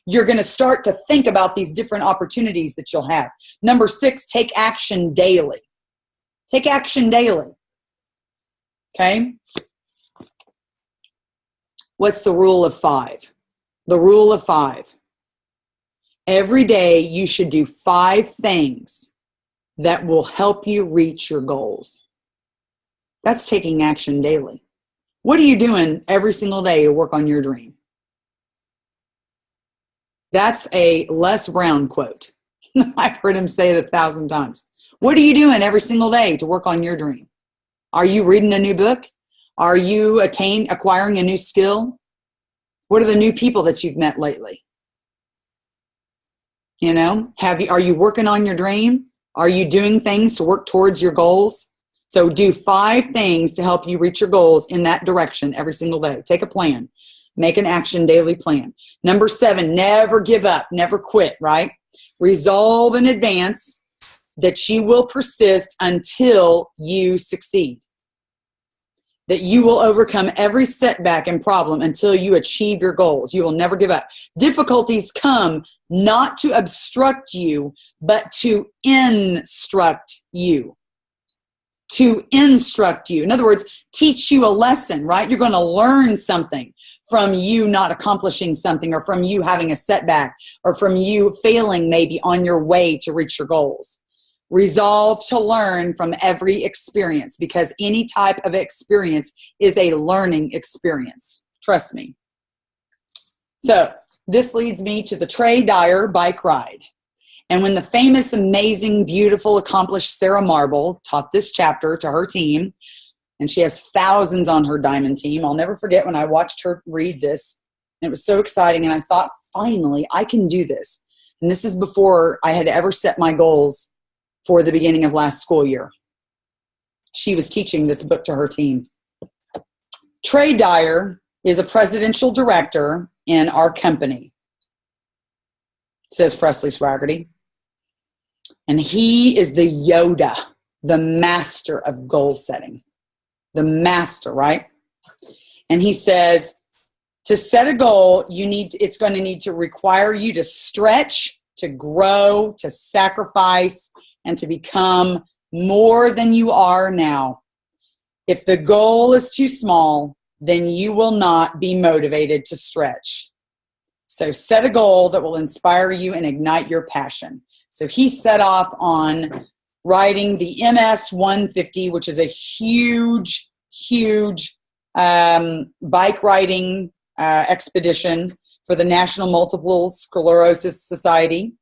You're going to start to think about these different opportunities that you'll have. Number 6, take action daily. Take action daily. Okay? What's the rule of 5? The rule of 5. Every day you should do 5 things that will help you reach your goals. That's taking action daily. What are you doing every single day to work on your dream? That's a Les Brown quote. I've heard him say it 1,000 times. What are you doing every single day to work on your dream? Are you reading a new book? Are you acquiring a new skill? What are the new people that you've met lately? Are you working on your dream? Are you doing things to work towards your goals? So do 5 things to help you reach your goals in that direction every single day. Take a plan. Make an action daily plan. Number 7, never give up, never quit, right? Resolve in advance that you will persist until you succeed. That you will overcome every setback and problem until you achieve your goals. You will never give up. Difficulties come not to obstruct you, but to instruct you. To instruct you. In other words, teach you a lesson, right? You're going to learn something from you not accomplishing something, or from you having a setback, or from you failing maybe on your way to reach your goals. Resolve to learn from every experience, because any type of experience is a learning experience. Trust me. So this leads me to the Trey Dyer bike ride. And when the famous, amazing, beautiful, accomplished Sarah Marble taught this chapter to her team, and she has thousands on her diamond team, I'll never forget when I watched her read this. And it was so exciting. And I thought, finally, I can do this. And this is before I had ever set my goals for the beginning of last school year. She was teaching this book to her team. Trey Dyer is a presidential director in our company, says Presley Swagerty. And he is the Yoda, the master of goal setting. The master, right? And he says, to set a goal, it's going to need to require you to stretch, to grow, to sacrifice, and to become more than you are now. If the goal is too small, then you will not be motivated to stretch. So set a goal that will inspire you and ignite your passion. So he set off on riding the MS 150, which is a huge, huge bike riding expedition for the National Multiple Sclerosis Society.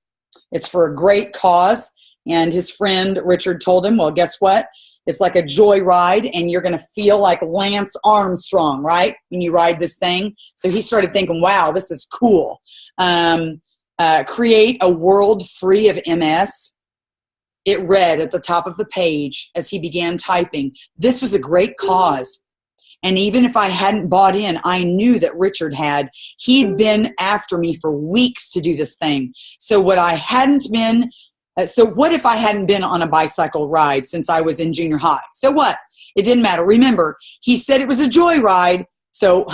It's for a great cause. And his friend Richard told him, well, guess what? It's like a joy ride, and you're going to feel like Lance Armstrong, right? When you ride this thing. So he started thinking, wow, this is cool. Create a world free of MS. It read at the top of the page as he began typing, this was a great cause And even if I hadn't bought in, I knew that Richard had. He'd been after me for weeks to do this thing. So what if I hadn't been on a bicycle ride since I was in junior high? So what? It didn't matter. Remember, he said it was a joy ride, so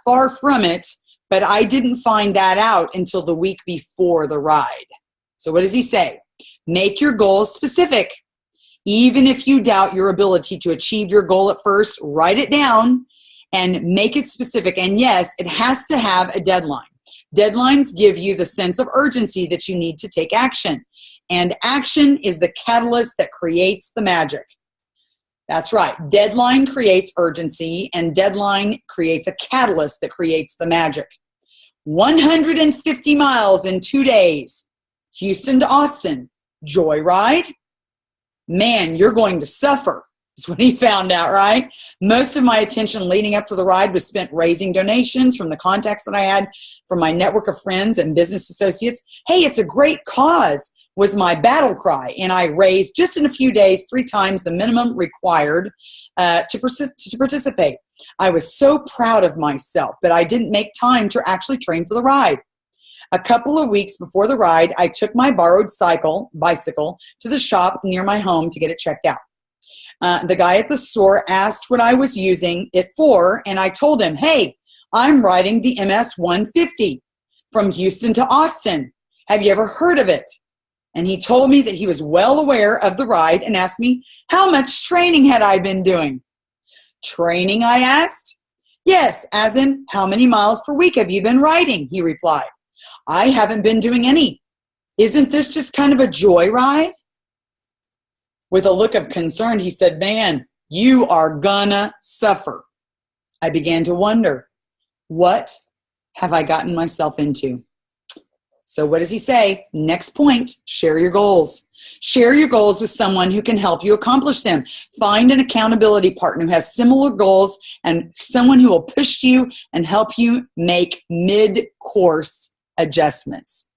far from it, but I didn't find that out until the week before the ride. So what does he say? Make your goals specific. Even if you doubt your ability to achieve your goal at first, write it down and make it specific. And yes, it has to have a deadline. Deadlines give you the sense of urgency that you need to take action. And action is the catalyst that creates the magic. That's right. Deadline creates urgency, and deadline creates a catalyst that creates the magic. 150 miles in 2 days. Houston to Austin. Joyride? Man, you're going to suffer, is what he found out, right? Most of my attention leading up to the ride was spent raising donations from the contacts that I had from my network of friends and business associates. Hey, it's a great cause, was my battle cry. And I raised, just in a few days, 3 times the minimum required to participate. I was so proud of myself, but I didn't make time to actually train for the ride. A couple of weeks before the ride, I took my borrowed bicycle to the shop near my home to get it checked out. The guy at the store asked what I was using it for, and I told him, hey, I'm riding the MS 150 from Houston to Austin. Have you ever heard of it? And he told me that he was well aware of the ride and asked me how much training had I been doing. Training, I asked. Yes, as in how many miles per week have you been riding? He replied. I haven't been doing any. Isn't this just kind of a joy ride? With a look of concern, he said, man, you are gonna suffer. I began to wonder, what have I gotten myself into? So what does he say? Next point, share your goals. Share your goals with someone who can help you accomplish them. Find an accountability partner who has similar goals and someone who will push you and help you make mid-course adjustments.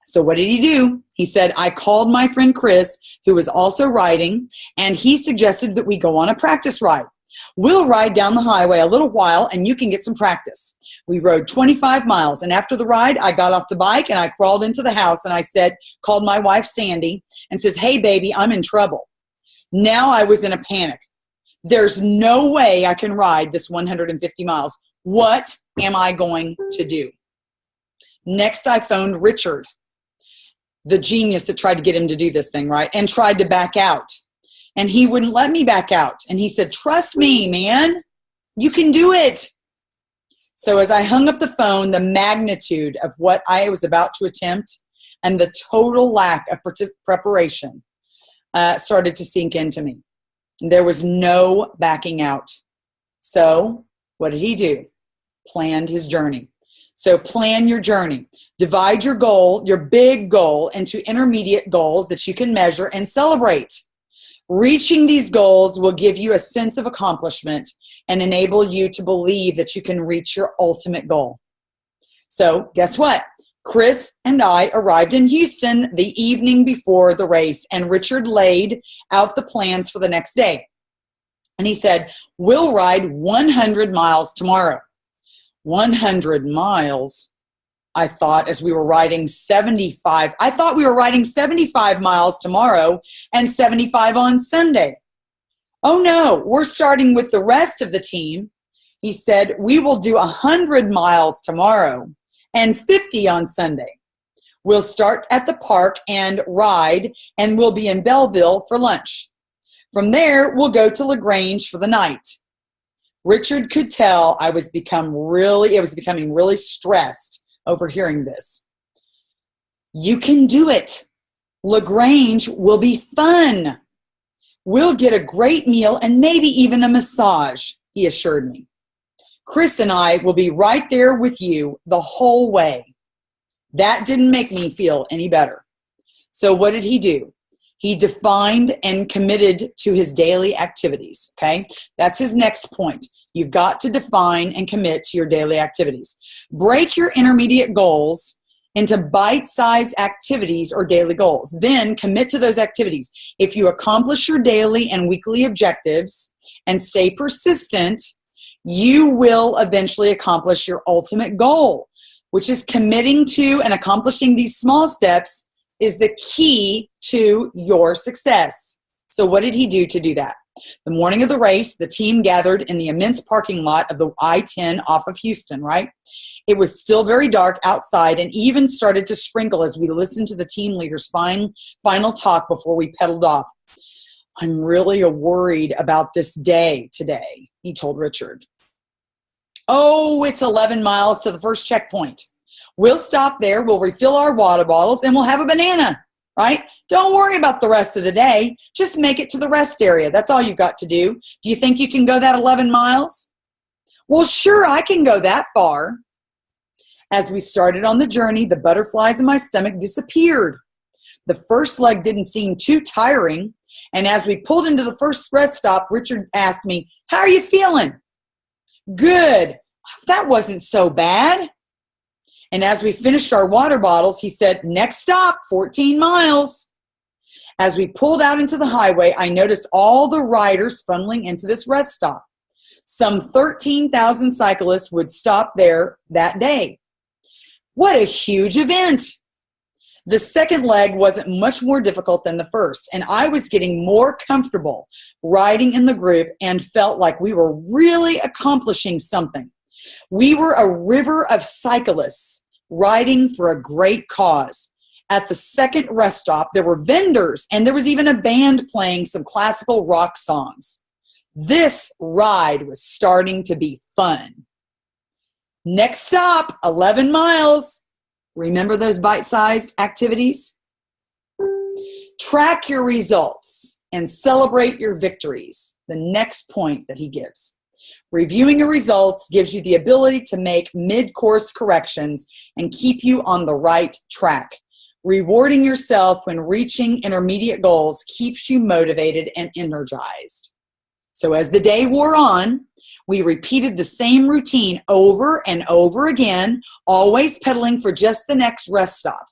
So what did he do? He said, I called my friend Chris, who was also riding, and he suggested that we go on a practice ride. We'll ride down the highway a little while and you can get some practice. We rode 25 miles, and after the ride, I got off the bike and I crawled into the house and I called my wife Sandy and says, hey baby, I'm in trouble. Now I was in a panic. There's no way I can ride this 150 miles. What am I going to do? Next, I phoned Richard, the genius that tried to get him to do this thing, right? And tried to back out. And he wouldn't let me back out. And he said, trust me, man, you can do it. So as I hung up the phone, the magnitude of what I was about to attempt and the total lack of preparation started to sink into me. There was no backing out. So what did he do? Planned his journey. So plan your journey. Divide your goal, your big goal, into intermediate goals that you can measure and celebrate. Reaching these goals will give you a sense of accomplishment and enable you to believe that you can reach your ultimate goal. So guess what? Chris and I arrived in Houston the evening before the race, and Richard laid out the plans for the next day. And he said, we'll ride 100 miles tomorrow. 100 miles, I thought, as we were riding 75. I thought we were riding 75 miles tomorrow and 75 on Sunday. Oh no, we're starting with the rest of the team. He said, we will do 100 miles tomorrow and 50 on Sunday. We'll start at the park and ride, and we'll be in Belleville for lunch. From there, we'll go to LaGrange for the night. Richard could tell I was becoming really stressed over hearing this. You can do it. LaGrange will be fun. We'll get a great meal and maybe even a massage, he assured me. Chris and I will be right there with you the whole way. That didn't make me feel any better. So what did he do? He defined and committed to his daily activities, okay? That's his next point. You've got to define and commit to your daily activities. Break your intermediate goals into bite-sized activities or daily goals. Then commit to those activities. If you accomplish your daily and weekly objectives and stay persistent, you will eventually accomplish your ultimate goal, which is committing to and accomplishing these small steps is the key to your success. So what did he do to do that? The morning of the race, the team gathered in the immense parking lot of the I-10 off of Houston, right? It was still very dark outside and even started to sprinkle as we listened to the team leader's final talk before we pedaled off. I'm really worried about this day today, he told Richard. Oh, it's 11 miles to the first checkpoint. We'll stop there, we'll refill our water bottles, and we'll have a banana, right? Don't worry about the rest of the day. Just make it to the rest area. That's all you've got to do. Do you think you can go that 11 miles? Well, sure, I can go that far. As we started on the journey, the butterflies in my stomach disappeared. The first leg didn't seem too tiring, and as we pulled into the first rest stop, Richard asked me, "How are you feeling?" "Good. That wasn't so bad." And as we finished our water bottles, he said, "Next stop, 14 miles. As we pulled out into the highway, I noticed all the riders funneling into this rest stop. Some 13,000 cyclists would stop there that day. What a huge event. The second leg wasn't much more difficult than the first, and I was getting more comfortable riding in the group and felt like we were really accomplishing something. We were a river of cyclists riding for a great cause. At the second rest stop, there were vendors, and there was even a band playing some classical rock songs. This ride was starting to be fun. Next stop, 11 miles. Remember those bite-sized activities? Track your results and celebrate your victories. The next point that he gives. Reviewing your results gives you the ability to make mid-course corrections and keep you on the right track. Rewarding yourself when reaching intermediate goals keeps you motivated and energized. So as the day wore on, we repeated the same routine over and over again, always pedaling for just the next rest stop.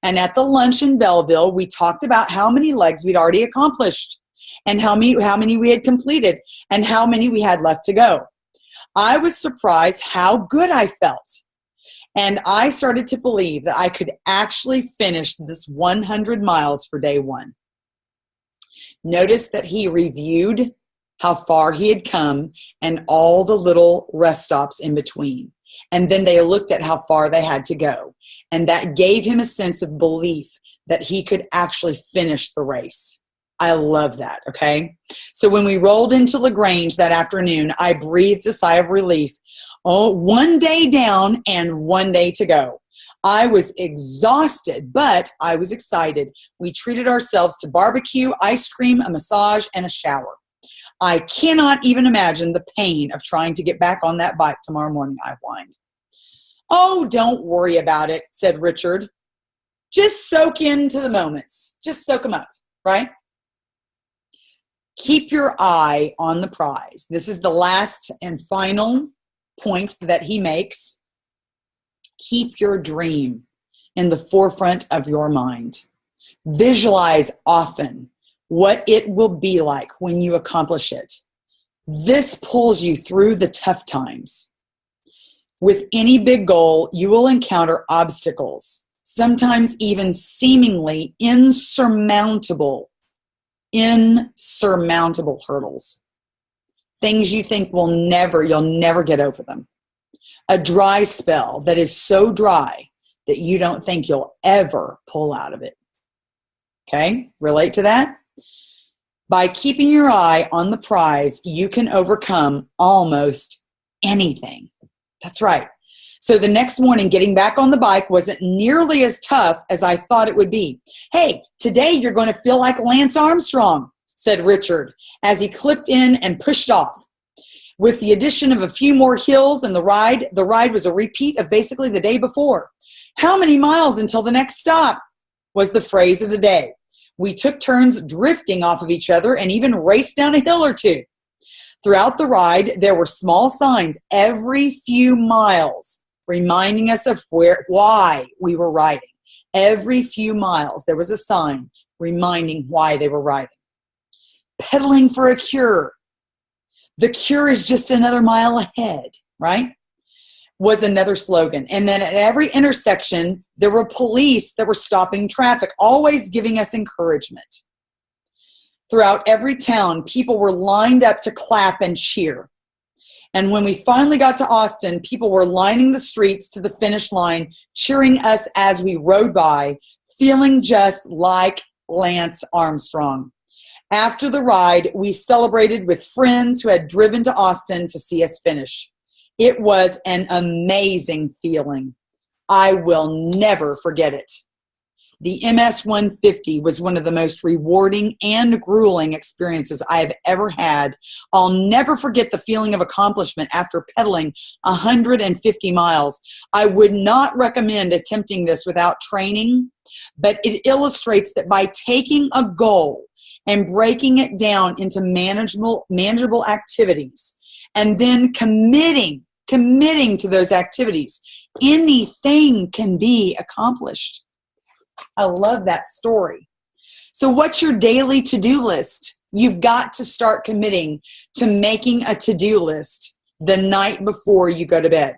And at the lunch in Belleville, we talked about how many legs we'd already accomplished and how many we had completed and how many we had left to go. I was surprised how good I felt. And I started to believe that I could actually finish this 100 miles for day one. Notice that he reviewed how far he had come and all the little rest stops in between. And then they looked at how far they had to go. And that gave him a sense of belief that he could actually finish the race. I love that, okay? So when we rolled into LaGrange that afternoon, I breathed a sigh of relief. Oh, one day down and one day to go. I was exhausted, but I was excited. We treated ourselves to barbecue, ice cream, a massage, and a shower. I cannot even imagine the pain of trying to get back on that bike tomorrow morning, I whined. Oh, don't worry about it, said Richard. Just soak into the moments. Just soak them up, right? Keep your eye on the prize. This is the last and final point that he makes. Keep your dream in the forefront of your mind. Visualize often what it will be like when you accomplish it. This pulls you through the tough times. With any big goal, you will encounter obstacles, sometimes even seemingly insurmountable hurdles. Things you think you'll never get over them. A dry spell that is so dry that you don't think you'll ever pull out of it. Okay, relate to that? By keeping your eye on the prize, you can overcome almost anything. That's right. So the next morning, getting back on the bike wasn't nearly as tough as I thought it would be. Hey, today you're going to feel like Lance Armstrong, said Richard, as he clipped in and pushed off. With the addition of a few more hills and the ride was a repeat of basically the day before. How many miles until the next stop was the phrase of the day. We took turns drifting off of each other and even raced down a hill or two. Throughout the ride, there were small signs every few miles reminding us of why we were riding. Every few miles, there was a sign reminding why they were riding. Pedaling for a cure. The cure is just another mile ahead, right? Was another slogan. And then at every intersection, there were police that were stopping traffic, always giving us encouragement. Throughout every town, people were lined up to clap and cheer. And when we finally got to Austin, people were lining the streets to the finish line, cheering us as we rode by, feeling just like Lance Armstrong. After the ride, we celebrated with friends who had driven to Austin to see us finish. It was an amazing feeling. I will never forget it. The MS 150 was one of the most rewarding and grueling experiences I have ever had. I'll never forget the feeling of accomplishment after pedaling 150 miles. I would not recommend attempting this without training, but it illustrates that by taking a goal and breaking it down into manageable activities, and then committing to those activities, anything can be accomplished. I love that story. So what's your daily to-do list? You've got to start committing to making a to-do list the night before you go to bed.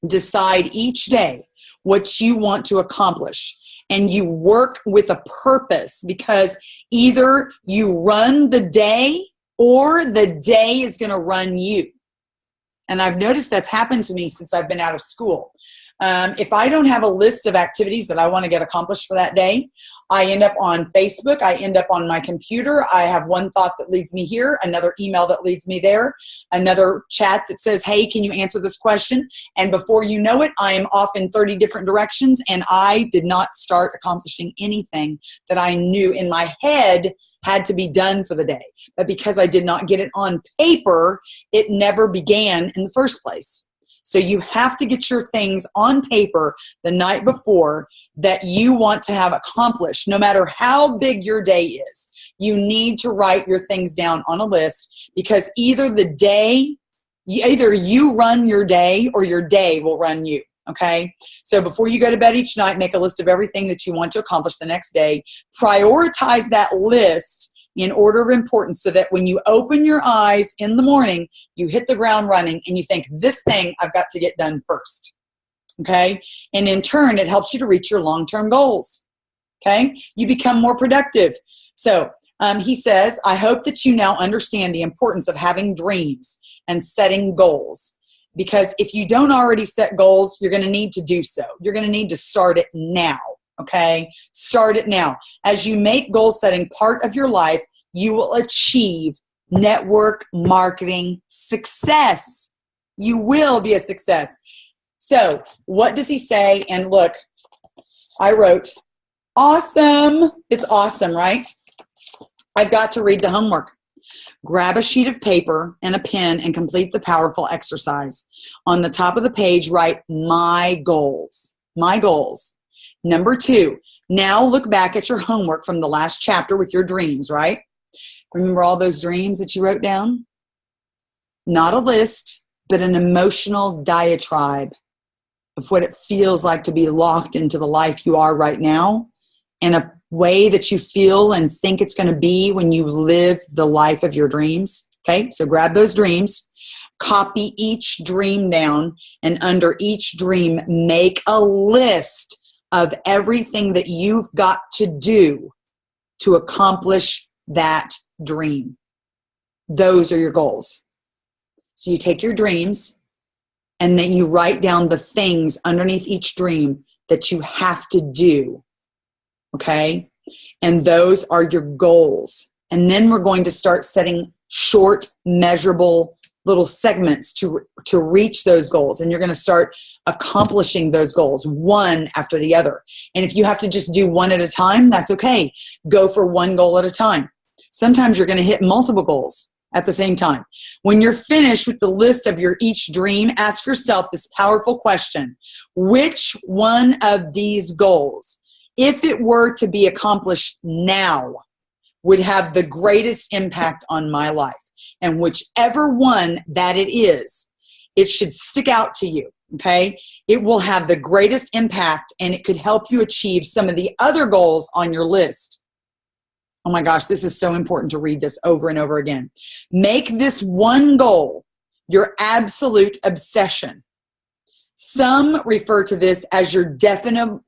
Decide each day what you want to accomplish, and you work with a purpose, because either you run the day or the day is going to run you. And I've noticed that's happened to me since I've been out of school. If I don't have a list of activities that I want to get accomplished for that day, I end up on Facebook, I end up on my computer, I have one thought that leads me here, another email that leads me there, another chat that says, hey, can you answer this question? And before you know it, I am off in 30 different directions, and I did not start accomplishing anything that I knew in my head had to be done for the day. But because I did not get it on paper, it never began in the first place. So you have to get your things on paper the night before that you want to have accomplished, no matter how big your day is. You need to write your things down on a list, because either you run your day or your day will run you. Okay? So before you go to bed each night, make a list of everything that you want to accomplish the next day. Prioritize that list in order of importance, so that when you open your eyes in the morning, you hit the ground running and you think, this thing I've got to get done first. Okay? And in turn, it helps you to reach your long-term goals. Okay? You become more productive. So he says, I hope that you now understand the importance of having dreams and setting goals. Because if you don't already set goals, you're going to need to do so. You're going to need to start it now. Okay? Start it now. As you make goal setting part of your life, you will achieve network marketing success. You will be a success. So what does he say? And look, I wrote, awesome. It's awesome, right? I've got to read the homework. Grab a sheet of paper and a pen and complete the powerful exercise. On the top of the page, write my goals. My goals. Number 2, now look back at your homework from the last chapter with your dreams, right? Remember all those dreams that you wrote down? Not a list, but an emotional diatribe of what it feels like to be locked into the life you are right now, and a way that you feel and think it's going to be when you live the life of your dreams. Okay, so grab those dreams, copy each dream down, and under each dream, make a list of everything that you've got to do to accomplish that dream. Those are your goals. So you take your dreams and then you write down the things underneath each dream that you have to do. Okay? And those are your goals. And then we're going to start setting short, measurable little segments to reach those goals. And you're going to start accomplishing those goals one after the other. And if you have to just do one at a time, that's okay. Go for one goal at a time. Sometimes you're going to hit multiple goals at the same time. When you're finished with the list of your each dream, ask yourself this powerful question. Which one of these goals, if it were to be accomplished now, would have the greatest impact on my life? And whichever one that it is, it should stick out to you, okay? It will have the greatest impact, and it could help you achieve some of the other goals on your list. Oh my gosh, this is so important to read this over and over again. Make this one goal your absolute obsession. Some refer to this as your definite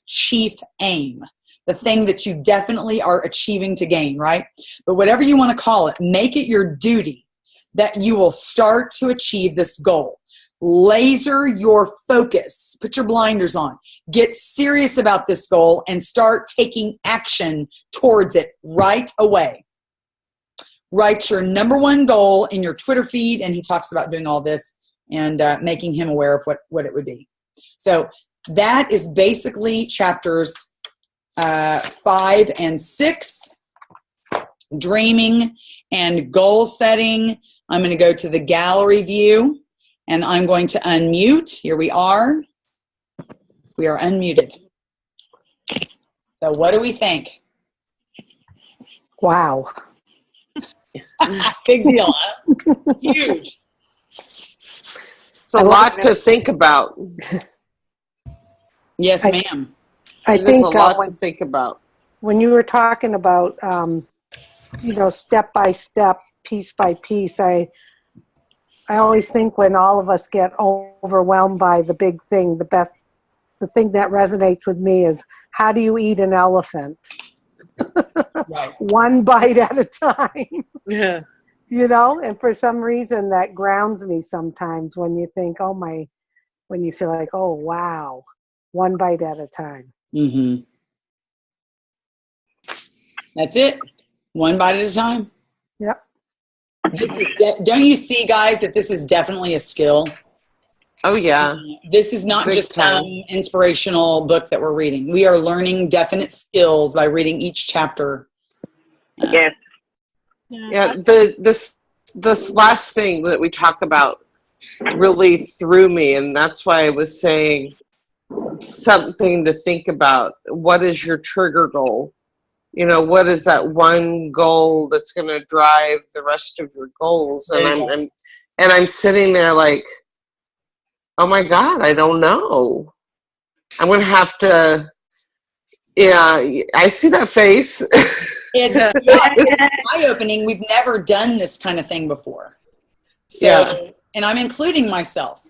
chief aim, the thing that you definitely are achieving to gain, right? But whatever you want to call it, make it your duty that you will start to achieve this goal. Laser your focus. Put your blinders on. Get serious about this goal and start taking action towards it right away. Write your number one goal in your Twitter feed, and he talks about doing all this and making him aware of what it would be. So that is basically chapters 5 and 6, dreaming and goal setting. I'm going to go to the gallery view. And I'm going to unmute. Here we are. We are unmuted. So what do we think? Wow. Big deal, huh? Huge. It's a lot to think about. Yes, ma'am. I There's think a lot to think about. When you were talking about, step by step, piece by piece, I always think when all of us get overwhelmed by the big thing, the thing that resonates with me is, how do you eat an elephant? Right. One bite at a time. Yeah. And for some reason that grounds me sometimes when you think, when you feel like, oh, wow, one bite at a time. Mm-hmm. That's it. One bite at a time. Yep. This is don't you see, guys, that this is definitely a skill? Oh, yeah. This is not Big just time. some inspirational book that we're reading. We are learning definite skills by reading each chapter. Yes. Yeah, this last thing that we talk about really threw me, and that's why I was saying something to think about. What is your trigger goal? What is that one goal that's going to drive the rest of your goals? And I'm sitting there like, oh my God, I don't know. I'm going to have to. Yeah, I see that face. It's eye-opening. We've never done this kind of thing before. So, Yeah. And I'm including myself,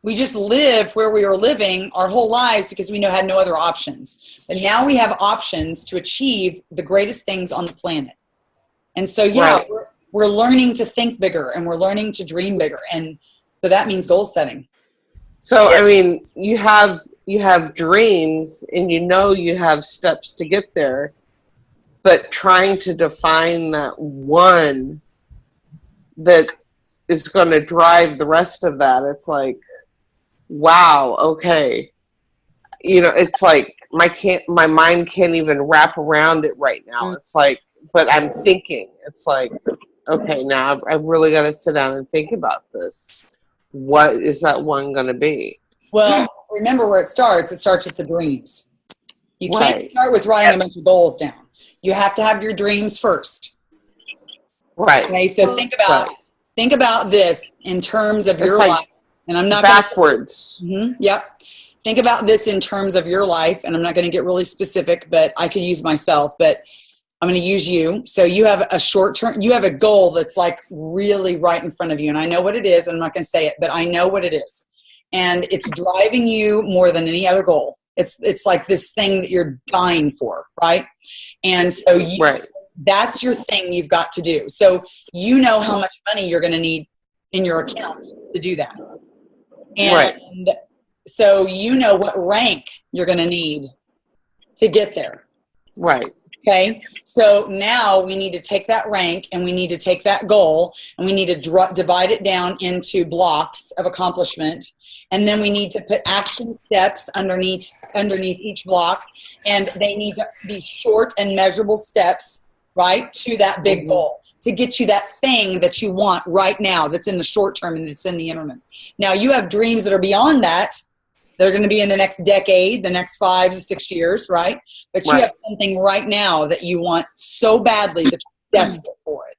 We just live where we were living our whole lives because we had no other options. But now we have options to achieve the greatest things on the planet. And so, Right. we're learning to think bigger and we're learning to dream bigger. And so that means goal setting. So, I mean, you have dreams and you have steps to get there, but trying to define that one that is going to drive the rest of that, it's like, wow, okay. It's like my mind can't even wrap around it right now. It's like, but I'm thinking, it's like, okay, now I've really got to sit down and think about this. What is that one going to be? Well, remember where it starts. It starts with the dreams. You can't Right. start with writing a bunch of goals down. You have to have your dreams first. Right. Okay, so think about this in terms of your like life. And I'm not backwards. Yep. Think about this in terms of your life, and I'm not going to get really specific, but I could use myself, but I'm going to use you. So you have you have a goal that's like really right in front of you, and I know what it is. I'm not going to say it, but I know what it is. And it's driving you more than any other goal. It's like this thing that you're dying for, right? And so that's your thing you've got to do. So how much money you're going to need in your account to do that. And so what rank you're going to need to get there. Right. Okay. So now we need to take that rank and we need to take that goal and we need to divide it down into blocks of accomplishment. And then we need to put action steps underneath each block. And they need to be short and measurable steps, right, to that big goal, to get you that thing that you want right now that's in the short term and that's in the interim. Now, you have dreams that are beyond that. They're going to be in the next decade, the next 5 to 6 years, right? But you have something right now that you want so badly that you're desperate for it.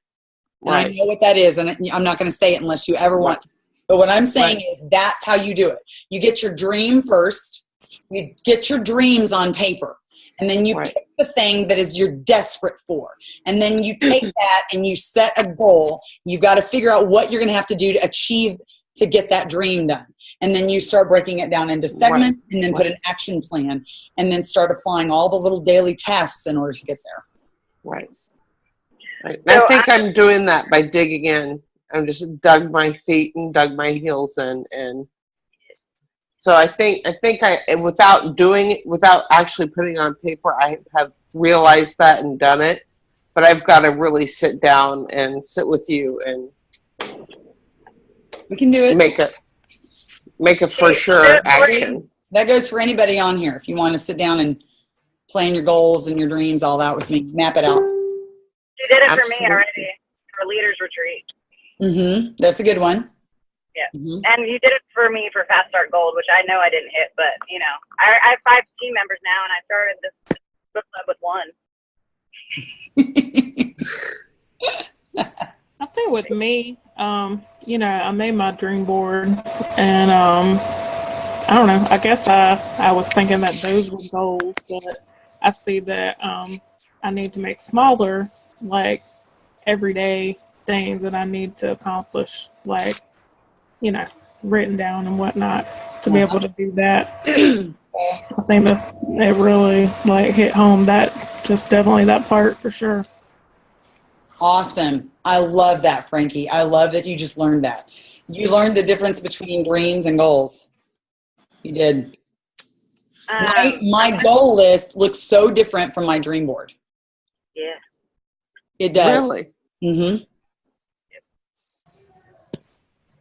And I know what that is, and I'm not going to say it unless you ever want to. But what I'm saying is that's how you do it. You get your dream first. You get your dreams on paper. And then you pick the thing that is you're desperate for. And then you take that and you set a goal. You've got to figure out what you're going to have to do to achieve to get that dream done. And then you start breaking it down into segments and then put an action plan and then start applying all the little daily tasks in order to get there. Right. So I think I'm doing that by digging in. I'm just dug my feet and dug my heels in, and so I think without actually putting it on paper, I have realized that and done it. But I've got to really sit down and sit with you and we can do it. Make it for sure action. That goes for anybody on here. If you want to sit down and plan your goals and your dreams, all that with me, map it out. You did it for me already for Leaders Retreat. That's a good one. Yeah. And you did it for me for Fast Start Gold, which I know I didn't hit, but you know, I have 5 team members now, and I started this book club with 1. I think with me, you know, I made my dream board, and I don't know. I guess I was thinking that those were goals, but I see that I need to make smaller, like everyday things that I need to accomplish, like, you know, written down and whatnot to be able to do that. I think it really like hit home, that just definitely that part for sure. Awesome. I love that, Frankie. I love that you just learned that. You learned the difference between dreams and goals. You did. My goal list looks so different from my dream board. Yeah. It does. Really?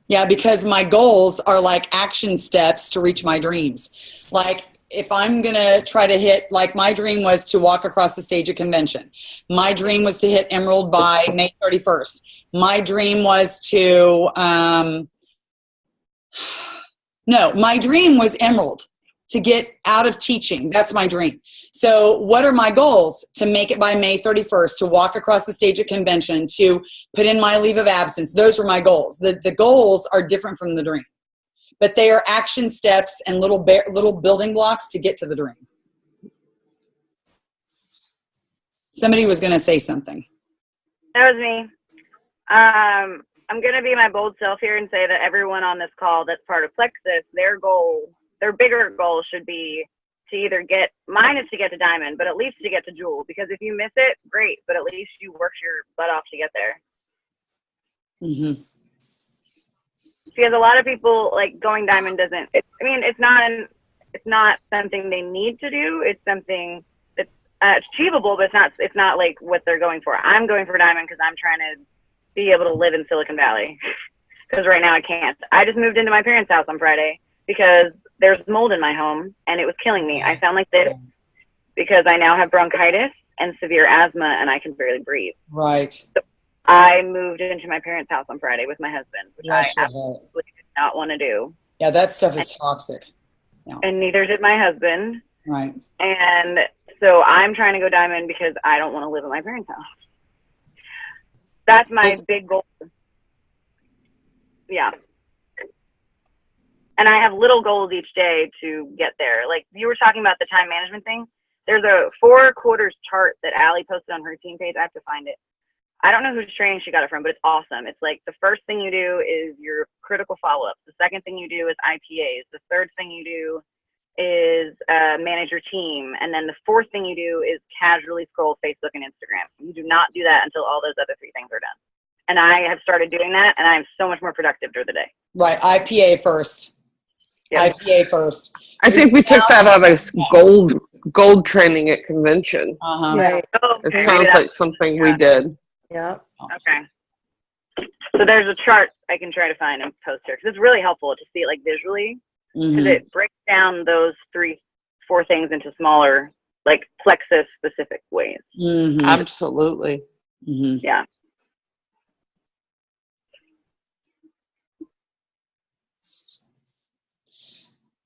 Yeah, because my goals are like action steps to reach my dreams. Like if I'm going to try to hit, like my dream was to walk across the stage at convention. My dream was to hit Emerald by May 31st. My dream was to, my dream was Emerald, to get out of teaching. That's my dream. So what are my goals? To make it by May 31st, to walk across the stage at convention, to put in my leave of absence. Those are my goals. The goals are different from the dream, but they are action steps and little building blocks to get to the dream. Somebody was going to say something. That was me. I'm going to be my bold self here and say that everyone on this call that's part of Plexus, their bigger goal should be to either mine is to get to Diamond, but at least to get to Jewel. Because if you miss it, great, but at least you worked your butt off to get there. Because a lot of people, like, going Diamond it's not something they need to do. It's something that's achievable, but it's not like what they're going for. I'm going for Diamond because I'm trying to be able to live in Silicon Valley. Because right now I can't. I just moved into my parents' house on Friday because there's mold in my home and it was killing me. I sound like this because I now have bronchitis and severe asthma and I can barely breathe. Right. So I moved into my parents' house on Friday with my husband, which I absolutely did not want to do. Yeah, that stuff is toxic. Yeah. And neither did my husband. Right. And so I'm trying to go Diamond because I don't want to live in my parents' house. That's my big goal. Yeah. And I have little goals each day to get there. Like you were talking about the time management thing. There's a 4 quarters chart that Allie posted on her team page. I have to find it. I don't know whose training she got it from, but it's awesome. It's like the first thing you do is your critical follow-ups. The second thing you do is IPAs. The third thing you do is manage your team. And then the fourth thing you do is casually scroll Facebook and Instagram. You do not do that until all those other 3 things are done. And I have started doing that, and I'm so much more productive during the day. Right. IPA first. Yep. IPA first. I think we took that out as gold training at convention. Uh-huh. Right. It sounds like something we did. Yeah. Okay. So there's a chart I can try to find and post here because it's really helpful to see it like visually because it breaks down those 3-4 things into smaller, like plexus specific ways. Absolutely. Yeah.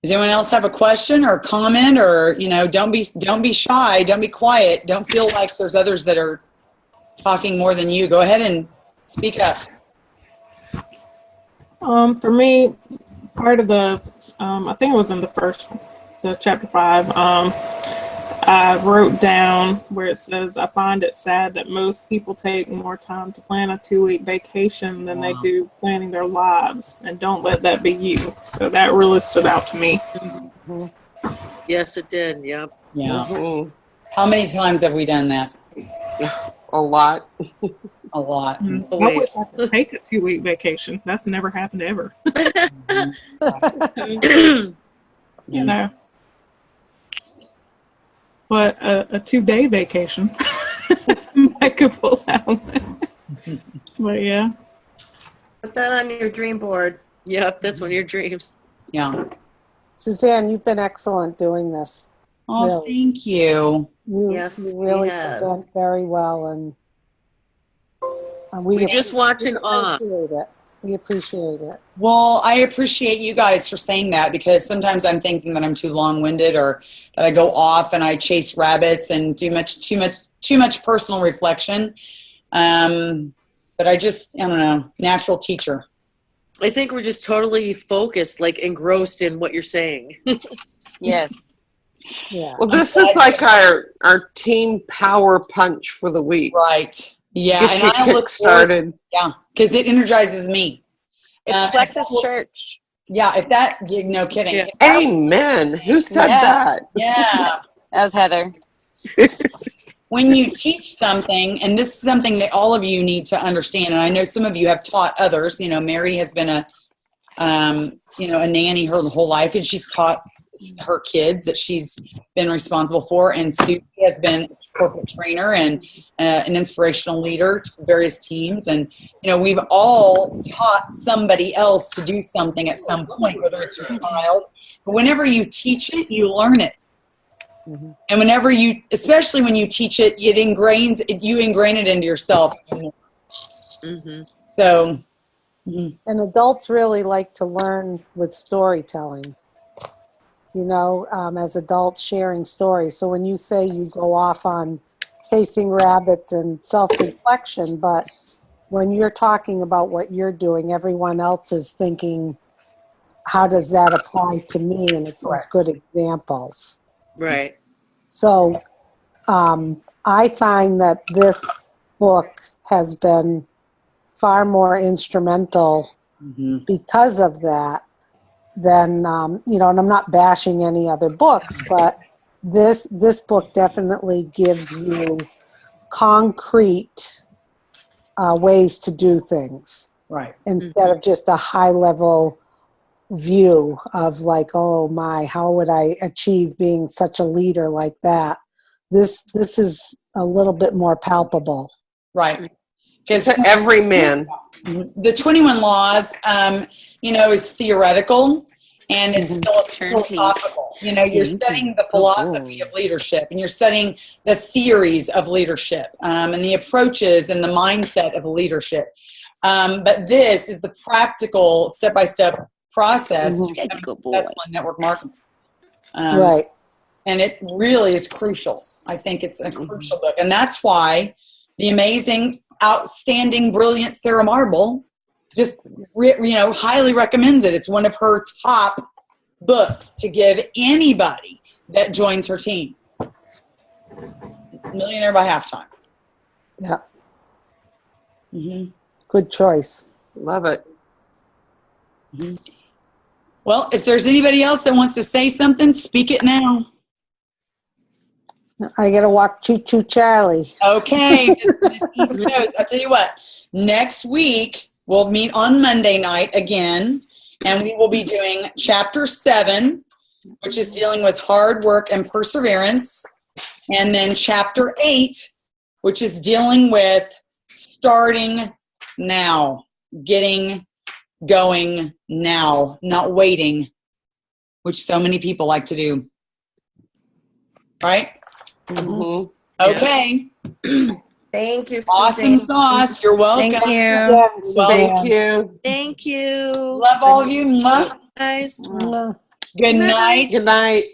Does anyone else have a question or comment or, don't be shy. Don't be quiet. Don't feel like there's others that are talking more than you. Go ahead and speak up. For me, part of the, I think it was in the chapter 5, I wrote down where it says, I find it sad that most people take more time to plan a 2-week vacation than they do planning their lives. And don't let that be you. So that really stood out to me. Yes, it did. Yep. Yeah. Mhm. How many times have we done that? A lot. A lot. I wish Always. I could take a 2-week vacation. That's never happened ever. You know. But a 2-day vacation I could pull out. But yeah. Put that on your dream board. Yep, that's one of your dreams. Yeah. Suzanne, you've been excellent doing this. Oh, Really. thank you. Yes, You really he has. present very well, and We just watch in awe. appreciate it. We appreciate it. Well, I appreciate you guys for saying that, because sometimes I'm thinking that I'm too long-winded, or that I go off and I chase rabbits and do too much personal reflection. But I don't know, natural teacher. I think we're just totally focused, like engrossed in what you're saying. Yes. Yeah. Well, this is like our team power punch for the week. Right. Yeah. Get you I look kick-started. Yeah, because it energizes me. It's Plexus Church. Yeah, no kidding. Yeah. Amen. Who said Yeah. that? Yeah. That was Heather. When you teach something, and this is something that all of you need to understand, and I know some of you have taught others. You know, Mary has been a nanny her whole life, and she's taught her kids that she's been responsible for. And Susie has been a corporate trainer and an inspirational leader to various teams. And, we've all taught somebody else to do something at some point, whether it's your child. But whenever you teach it, you learn it. Mm-hmm. And especially when you teach it, you ingrain it into yourself. Mm-hmm. So. And adults really like to learn with storytelling. As adults sharing stories. So when you say you go off on chasing rabbits and self-reflection, but when you're talking about what you're doing, everyone else is thinking, how does that apply to me? And it gives good examples. Right. So I find that this book has been far more instrumental because of that. Then, and I'm not bashing any other books, but this book definitely gives you concrete ways to do things. Right. Instead of just a high-level view of like, oh my, how would I achieve being such a leader like that? This is a little bit more palpable. Right. Because To every man. the 21 Laws, is theoretical, and it's still topical. You're studying the philosophy of leadership, and you're studying the theories of leadership, and the approaches and the mindset of leadership. But this is the practical, step-by-step process to becoming successful in network marketing. Right. And it really is crucial. I think it's a crucial book. And that's why the amazing, outstanding, brilliant Sarah Marble just highly recommends it. It's one of her top books to give anybody that joins her team. Millionaire by Halftime. Yeah. Mm-hmm. Good choice. Love it. Mm-hmm. Well, if there's anybody else that wants to say something, speak it now. I got to walk Choo Choo Charlie. Okay. I'll tell you what. Next week, we'll meet on Monday night again, and we will be doing Chapter 7, which is dealing with hard work and perseverance, and then Chapter 8, which is dealing with starting now, getting going now, not waiting, which so many people like to do. Right? Mm-hmm. Okay. Thank you. Awesome Suzanne. sauce. You're welcome. Thank you. Yeah, Thank you. Thank you. Love all of you. Mwah. Guys. Suzanne. Good night. Good night.